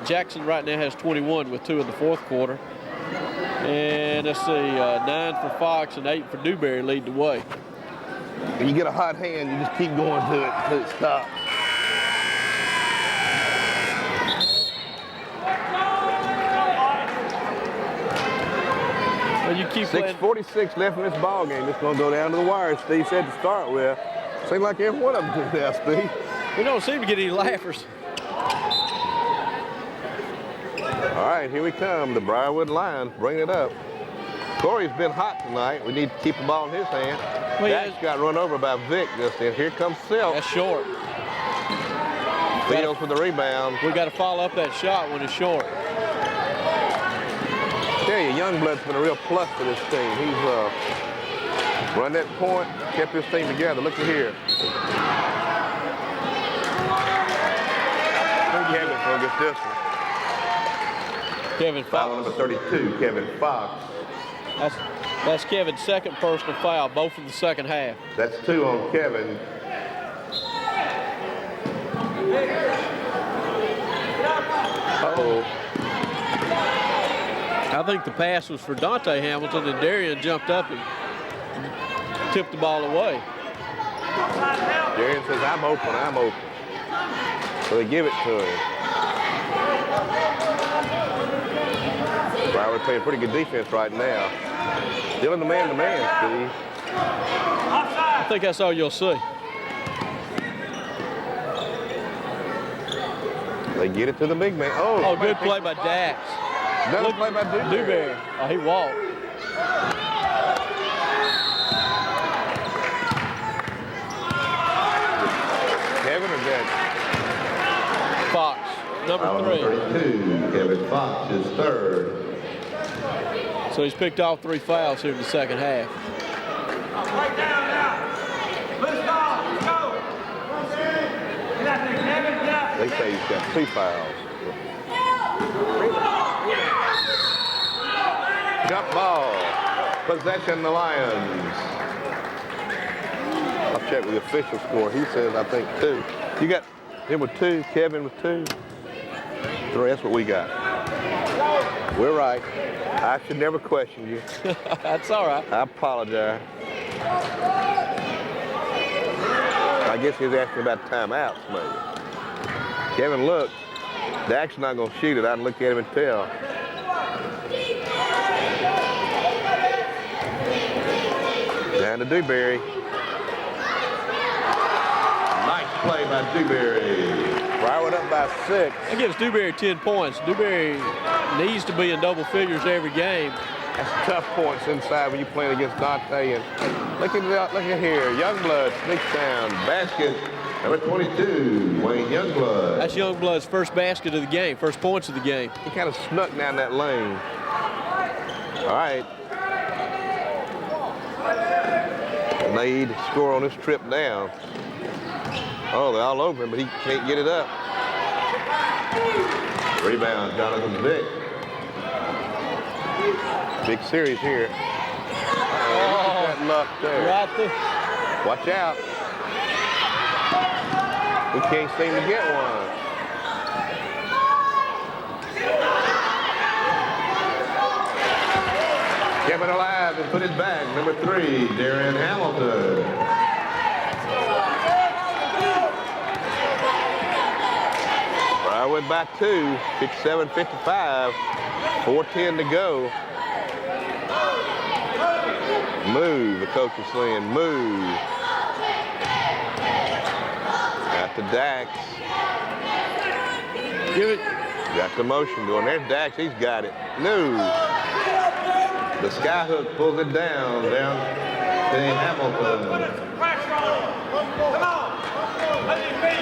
Jackson right now has 21 with 2 in the fourth quarter. And let's see, 9 for Fox and 8 for Dewberry lead the way. When you get a hot hand, you just keep going to it until it stops. Well, you keep playing. 6:46 left in this ball game. It's going to go down to the wire. Steve said to start with. Seems like every one of them did that, Steve. We don't seem to get any laughers. All right, here we come. The Briarwood Lions bring it up. Corey's been hot tonight. We need to keep the ball in his hand. Well, Dax got run over by Vic just then. Here comes Silk. That's short. Fields for the rebound. We got to follow up that shot when it's short. I tell you, Youngblood's been a real plus to this team. He's run that point, kept his team together. Look at here. Radville gets this one. Kevin Foul Fox. number 32, Kevin Fox. That's Kevin's second personal foul, both in the second half. That's 2 on Kevin. Uh-oh. I think the pass was for Dante Hamilton, and Darian jumped up and tipped the ball away. Darian says, I'm open, I'm open. So they give it to him. Broward playing pretty good defense right now. Still in the man-to-man, Steve. I think that's all you'll see. They get it to the big man. Oh, good play by Dax. Another play by Dewberry. Oh, he walked. Kevin or Dax? Fox, number Foul 3. number 32, Kevin Fox, his third. So he's picked off 3 fouls here in the second half. Right down now. Let's go. Get out there, Kevin. Get out. They say he's got 2 fouls. Jump ball. Possession, the Lions. I'll check with the official score. He says, I think 2. You got him with 2, Kevin with 2. 3, that's what we got. We're right. I should never question you. That's all right. I apologize. I guess he was asking about timeouts, maybe. Kevin, look. Dak's not going to shoot it. I'd look at him and tell. Down to Dewberry. Nice play by Dewberry. Broward up by 6. That gives Dewberry 10 points. Dewberry needs to be in double figures every game. That's tough points inside when you're playing against Dante. And look at here. Youngblood sneaks down. Basket number 22, Wayne Youngblood. That's Youngblood's first basket of the game, first points of the game. He kind of snuck down that lane. All right. Need to score on this trip down. Oh, they're all over him, but he can't get it up. Rebound, Jonathan Vick. Big series here. Look at that luck there. Right there. Watch out. We can't seem to get one. Kept it alive and put it back. Number 3, Darren Hamilton. I went back 2, 57-55, 4:10 to go. Move, the coach is saying, move. Got the Dax. Give it. Got the motion going. There's Dax, he's got it. No. The sky hook pulls it down to Hamilton. Pressure on. Come on. Let it be.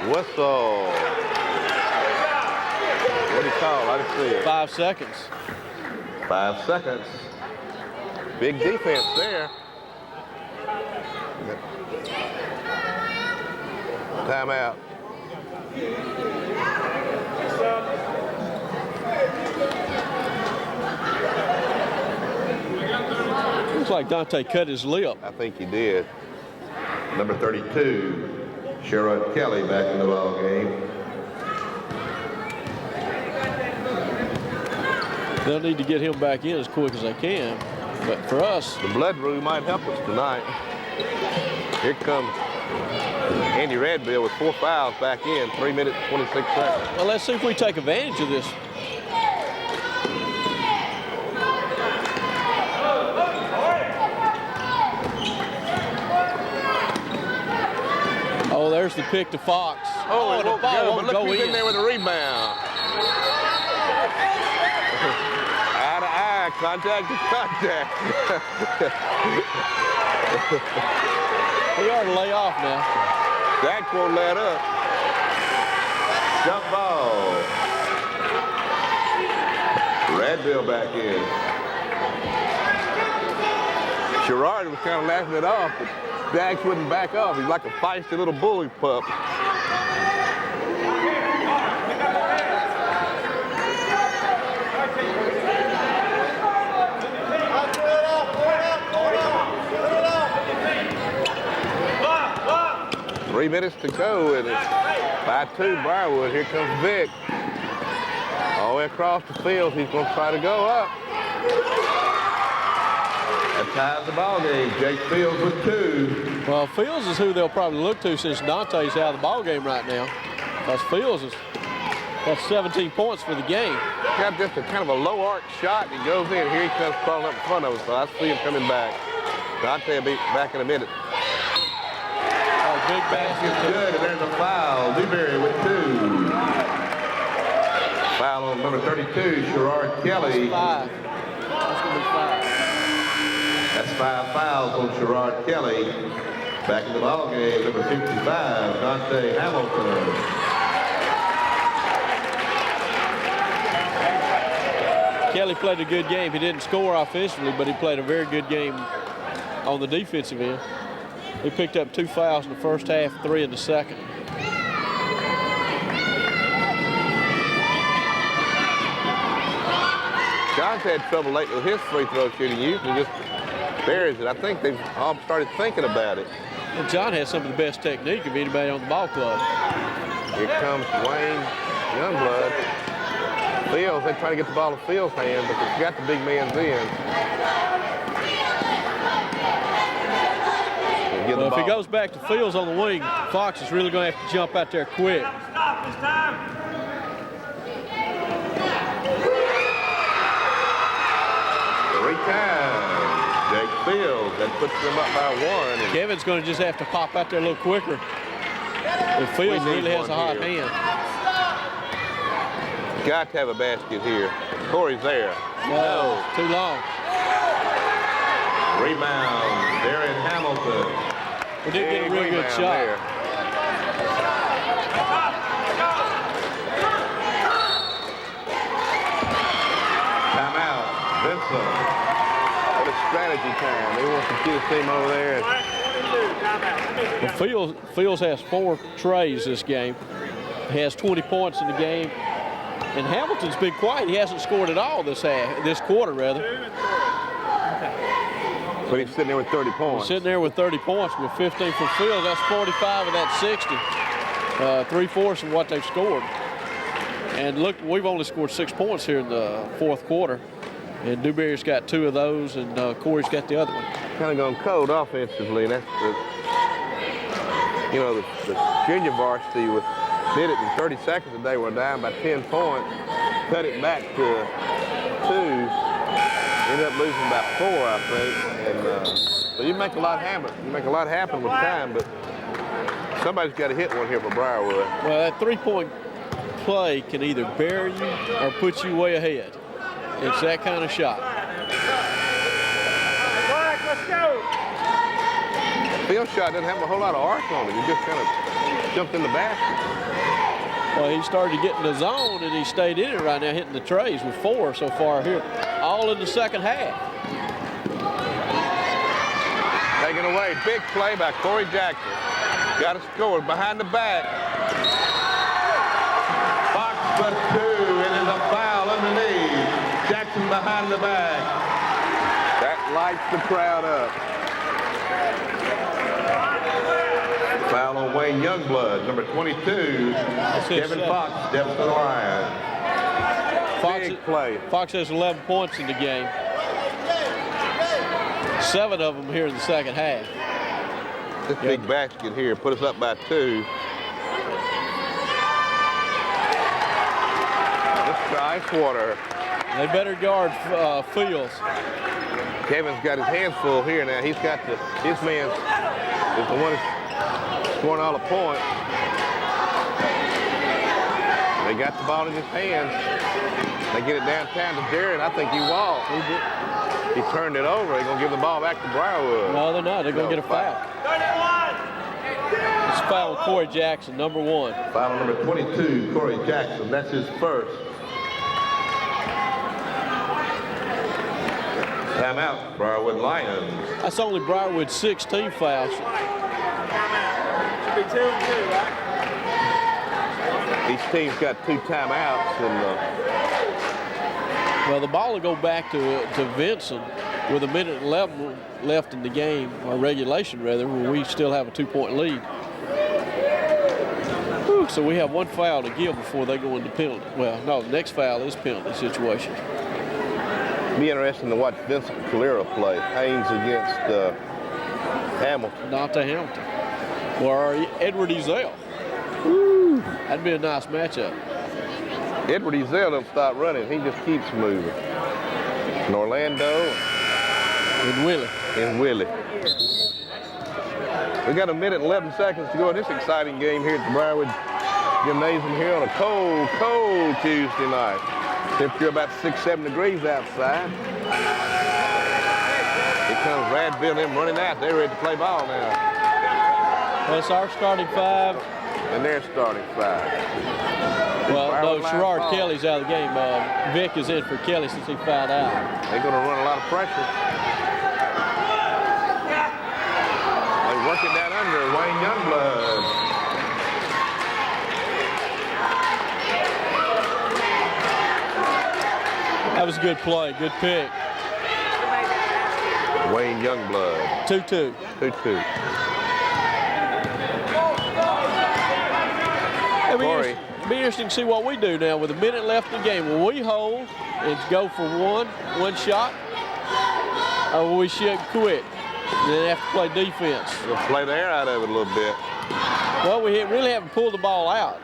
Whistle. What do you call? I didn't see it. 5 seconds. 5 seconds. Big defense there. Timeout. Looks like Dante cut his lip. I think he did. Number 32, Sherrod Kelly back in the ball game. They'll need to get him back in as quick as they can. But for us, The blood rule might help us tonight. Here comes Andy Radville with 4 fouls back in, 3 minutes, 26 seconds. well, let's see if we take advantage of this. Oh, there's the pick to Fox. Oh, it the won't ball go, won't but look go who's in in. there with a rebound. Eye to eye, contact to contact. He ought to lay off now. Dax won't let up. Jump ball. Radville back in. Sherrard was kind of laughing it off, but Dax wouldn't back off. He's like a feisty little bully pup. Three minutes to go, and it's 5-2 Briarwood. Here comes Vic. All the way across the field. He's going to try to go up. That ties the ball game. Jake Fields with 2. Well, Fields is who they'll probably look to since Dante's out of the ball game right now. Because Fields is that's 17 points for the game. Got just a kind of a low arc shot, and he goes in. Here he comes crawling up in front of us, so I see him coming back. Dante will be back in a minute. Big basket. Good, and there's a foul. Dewberry with 2. Foul on number 32, Sherrard Kelly. That's 5. That's going to be 5. That's 5 fouls on Sherrard Kelly. Back in the ball game, number 55, Dante Hamilton. Kelly played a good game. He didn't score offensively, but he played a very good game on the defensive end. He picked up 2 fouls in the first half, 3 in the second. John's had trouble lately with his free throw shooting. He usually just buries it. I think they've all started thinking about it. And John has some of the best technique of anybody on the ball club. Here comes Wayne Youngblood. Fields, they try to get the ball to Fields' hand, but they've got the big man's in. Well, if he goes back to Fields on the wing, Fox is really going to have to jump out there quick. Stop this time. 3 times. Jake Fields, that puts them up by 1. And Kevin's going to just have to pop out there a little quicker. But Fields really has a hot hand. Got to have a basket here. Corey's there. No, too long. rebound, Darren Hamilton. We did get a real good shot. There. Timeout, Vincent. What a strategy time. They want to get his team over there. Well, Fields has 4 trays this game. He has 20 points in the game. And Hamilton's been quiet. He hasn't scored at all this quarter, rather. But he's sitting there with 30 points. He's sitting there with 30 points with 15 for Fields. That's 45 of that 60. 3/4 of what they've scored. And look, we've only scored 6 points here in the 4th quarter. And Dewberry's got 2 of those, and Corey's got the other one. Kind of gone cold offensively, and that's the junior varsity did it in 30 seconds a day. We're down by 10 points, cut it back to 2, ended up losing by 4, I think. And so you make a lot happen. You make a lot happen with time, but somebody's got to hit one here for Briarwood. Well, that 3-point play can either bury you or put you way ahead. It's that kind of shot. Let's go. Field shot doesn't have a whole lot of arc on it. He just kind of jumped in the basket. Well, he started to get in the zone, and he stayed in it right now, hitting the trays with 4 so far here, all in the second half. Taken away. Big play by Corey Jackson. Got to score behind the back. Fox with 2, and there's a foul underneath. Jackson behind the back. That lights the crowd up. Foul on Wayne Youngblood, number 22. Kevin Fox steps to the line. Big play. Fox has 11 points in the game. 7 of them here in the second half. This big basket here put us up by 2. This is ice water. They better guard Fields. Kevin's got his hands full here now. He's got his man is the one that's scoring all the points. They got the ball in his hands. They get it downtown to Darren. I think he walked. He turned it over. They're going to give the ball back to Briarwood. No, they're not. They're going to get a foul. 31. It's a foul on Corey Jackson, number 1. Foul on number 22, Corey Jackson. That's his first. Timeout, Briarwood Lions. That's only Briarwood's 16 fouls. Should be 2 and 2, right? Each team's got 2 timeouts, and Well, the ball will go back to Vincent with 1:11 left in the game, or regulation rather, when we still have a 2-point lead. Whew, so we have 1 foul to give before they go into penalty. Well, no, the next foul is penalty situation. be interesting to watch Vincent Calera play. Haynes against Hamilton. Dante Hamilton. Or Edward Ezell. Woo, that'd be a nice matchup. Edward Ezell don't stop running. He just keeps moving. And Orlando. And Willie. And Willie. We got 1:11 to go in this exciting game here at the Briarwood Gymnasium here on a cold, cold Tuesday night. Temperature about 6-7 degrees outside. Here comes Radville, them running out. They're ready to play ball now. That's our starting 5. And their starting 5. Well, no, Sherrard Kelly's out of the game. Vic is in for Kelly since he fouled out. They're going to run a lot of pressure. They work it down under Wayne Youngblood. That was a good play, good pick. Wayne Youngblood. 2-2. 2-2. It'll be interesting to see what we do now with a minute left in the game. Will we hold and go for one shot? Or will we quit? Then have to play defense. We'll play the air out of it a little bit. Well, we really haven't pulled the ball out.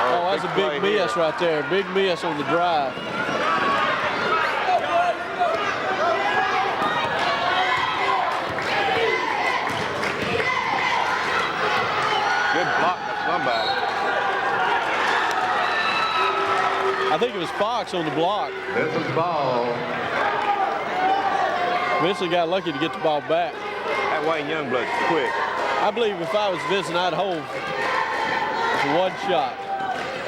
Oh, that's a big miss right there. Big miss on the drive. Good block by somebody. I think it was Fox on the block. Vincent's ball. Vincent got lucky to get the ball back. That Wayne Youngblood's quick. I believe if I was Vincent, I'd hold for one shot.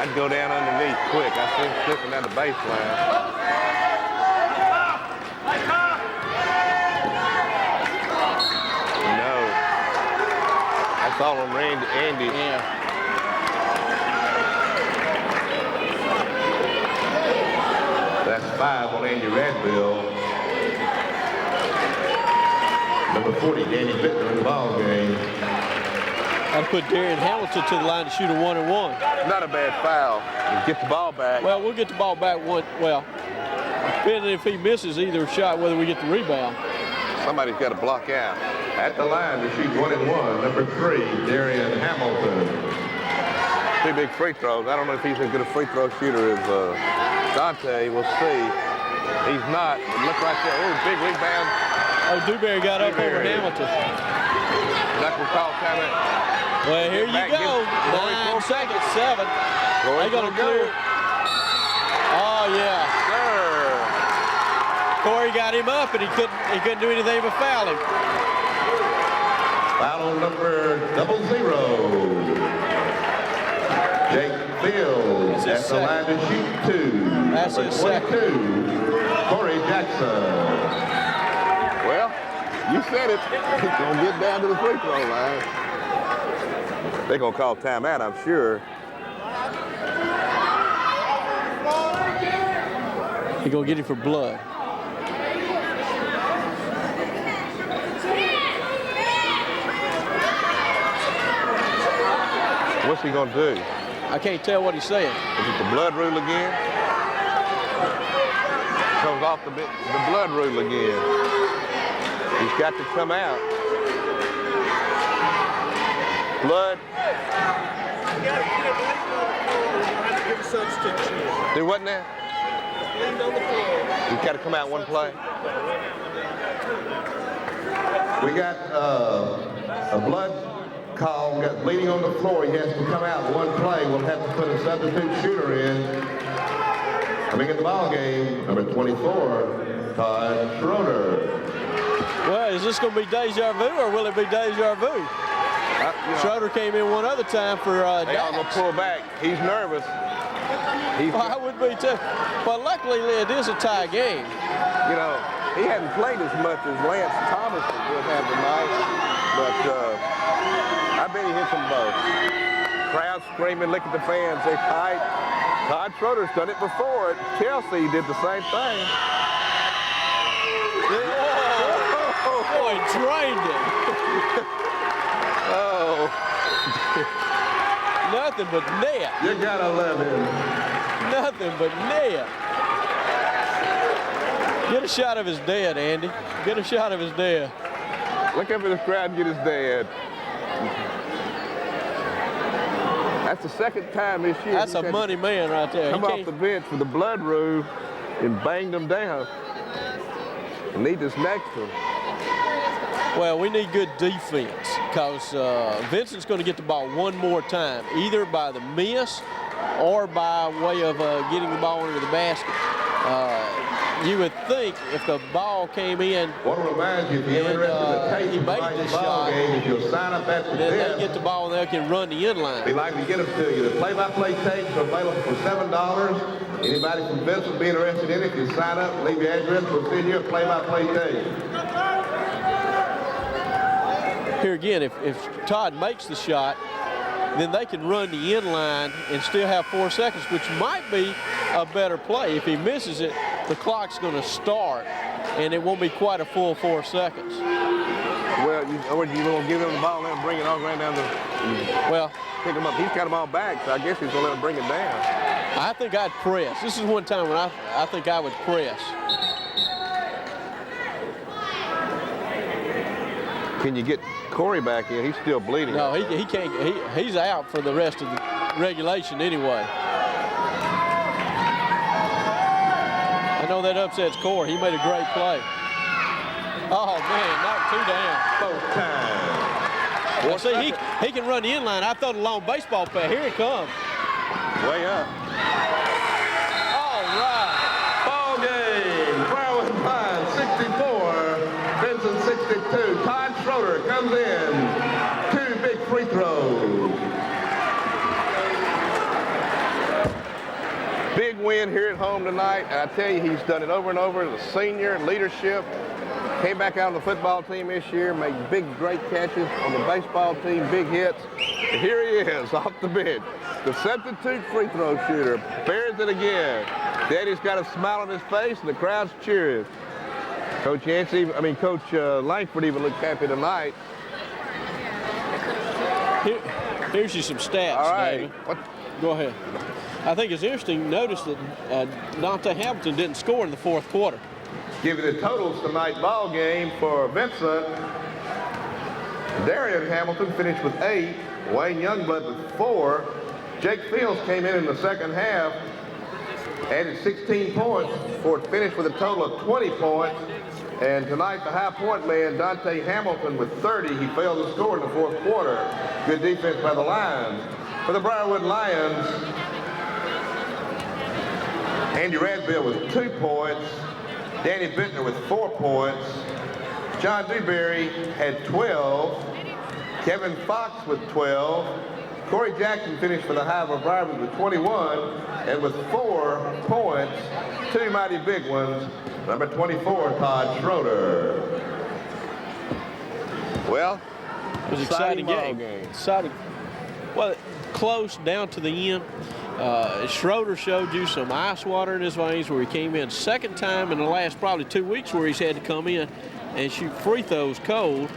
I'd go down underneath quick. I see him slipping down the baseline. No. That's all on Andy. Yeah. That's 5 on Andy Radville. Number 40, Danny Bittner in the ball game. I'd put Darian Hamilton to the line to shoot a 1-and-1. Not a bad foul. Get the ball back. Well, we'll get the ball back depending if he misses either shot, whether we get the rebound. Somebody's got to block out. At the line to shoot 1-and-1, number 3, Darian Hamilton. 2 big free throws. I don't know if he's as good a free throw shooter as Dante. We'll see. He's not. Look right there. Oh, big rebound. Oh, Dewberry got up over Hamilton. That will call timeout. Well, here you go. 9 seconds, 7. They're going to clear. Oh, yeah. Sir. Corey got him up, and he couldn't do anything but foul him. Foul on number 00. Jake Fields at the line to shoot 2. That's his second. 22, Corey Jackson. Well, you said it. He's going to get down to the free throw line. They're going to call timeout, I'm sure. He's going to get him for blood. What's he going to do? I can't tell what he's saying. Is it the blood rule again? Comes off the blood rule again. He's got to come out. Blood. Do what now? He's got to come out one play. We got a blood call. We got bleeding on the floor. He has to come out one play. We'll have to put a substitute shooter in. Coming in the ball game, number 24, Todd Schroeder. Well, is this going to be deja vu, or will it be deja vu? Schroeder came in one other time for They all gonna Dax. pull back. He's nervous. I would be too. But luckily, it is a tie game. You know, he hadn't played as much as Lance Thomas would have tonight, but I bet he hit them both. Crowd screaming, look at the fans, they fight. Todd Schroeder's done it before. At Chelsea, he did the same thing. Boy, drained it. Oh. Nothing but net. You gotta love him. Nothing but net. Get a shot of his dad, Andy. Get a shot of his dad. Look up at this crowd and get his dad. That's the second time this year. That's a money man right there. Come off the bench with the blood rule and banged them down. Need this next one. Well, we need good defense because Vincent's going to get the ball one more time, either by the miss or by way of getting the ball into the basket. You would think if the ball came in, Want to remind you, if you're interested in he taking made tonight's this ball shot, game, if you'll sign up at the then they desk, get the ball and they can run the end line. we'd like to get them to you. The play-by-play tapes are available for $7. Anybody from Vincent will be interested in it, if you sign up, leave your address, we'll send you a play-by-play tape. Here again, if Todd makes the shot, then they can run the end line and still have 4 seconds, which might be a better play. If he misses it, the clock's going to start, and it won't be quite a full 4 seconds. Well, you going to give him the ball and bring it all right down Well, pick him up. He's got them all back, so I guess he's going to let him bring it down. I think I'd press. This is one time when I think I would press. Can you get Corey back in? He's still bleeding. No, he can't. He's out for the rest of the regulation anyway. I know that upsets Corey. He made a great play. Oh man, knocked two down. Both times. Well, see, he can run the inline. I thought a long baseball play. Here it comes. Way up. All right. Ball game. Briarwood 5, 64. Vincent 62. Todd Schroeder comes in. 2 big free throws. Big win here at home tonight, and I tell you, he's done it over and over. The senior leadership came back out on the football team this year, made big, great catches on the baseball team, big hits. And here he is off the bench, the substitute free throw shooter. Bears it again. Daddy's got a smile on his face, and the crowd's cheering. Coach Langford even looked happy tonight. Here's you some stats, All right. David. Go ahead. I think it's interesting. Notice that Dante Hamilton didn't score in the fourth quarter. Give you the totals tonight ball game for Vincent. Darian Hamilton finished with 8. Wayne Youngblood with 4. Jake Fields came in the second half, added 16 points for it finished with a total of 20 points. And tonight, the high point man, Dante Hamilton, with 30. He failed to score in the fourth quarter. Good defense by the Lions. For the Briarwood Lions, Andy Radbill with 2 points. Danny Bittner with 4 points. John Dewberry had 12. Kevin Fox with 12. Corey Jackson finished for the Hive Briarwood with 21. And with 4 points, 2 mighty big ones. Number 24, Todd Schroeder. Well, It was an exciting game. Exciting. Well, close down to the end. Schroeder showed you some ice water in his veins where he came in second time in the last probably 2 weeks where he's had to come in and shoot free throws cold,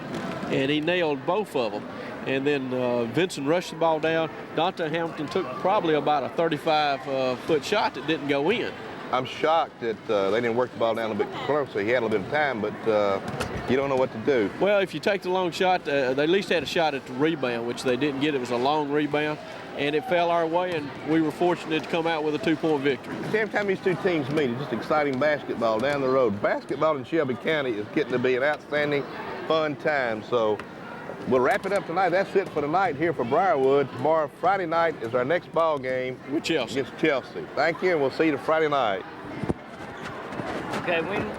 and he nailed both of them. And then Vincent rushed the ball down. Dante Hamilton took probably about a 35-foot shot that didn't go in. I'm shocked that they didn't work the ball down a bit closer. He had a little bit of time, but you don't know what to do. Well, if you take the long shot, they at least had a shot at the rebound, which they didn't get. It was a long rebound, and it fell our way, and we were fortunate to come out with a 2-point victory. Every time these two teams meet, it's just exciting basketball down the road. Basketball in Shelby County is getting to be an outstanding, fun time. So we'll wrap it up tonight. That's it for tonight here for Briarwood. Tomorrow, Friday night, is our next ball game With Chelsea. against Chelsea. Thank you, and we'll see you Friday night. Okay, Win.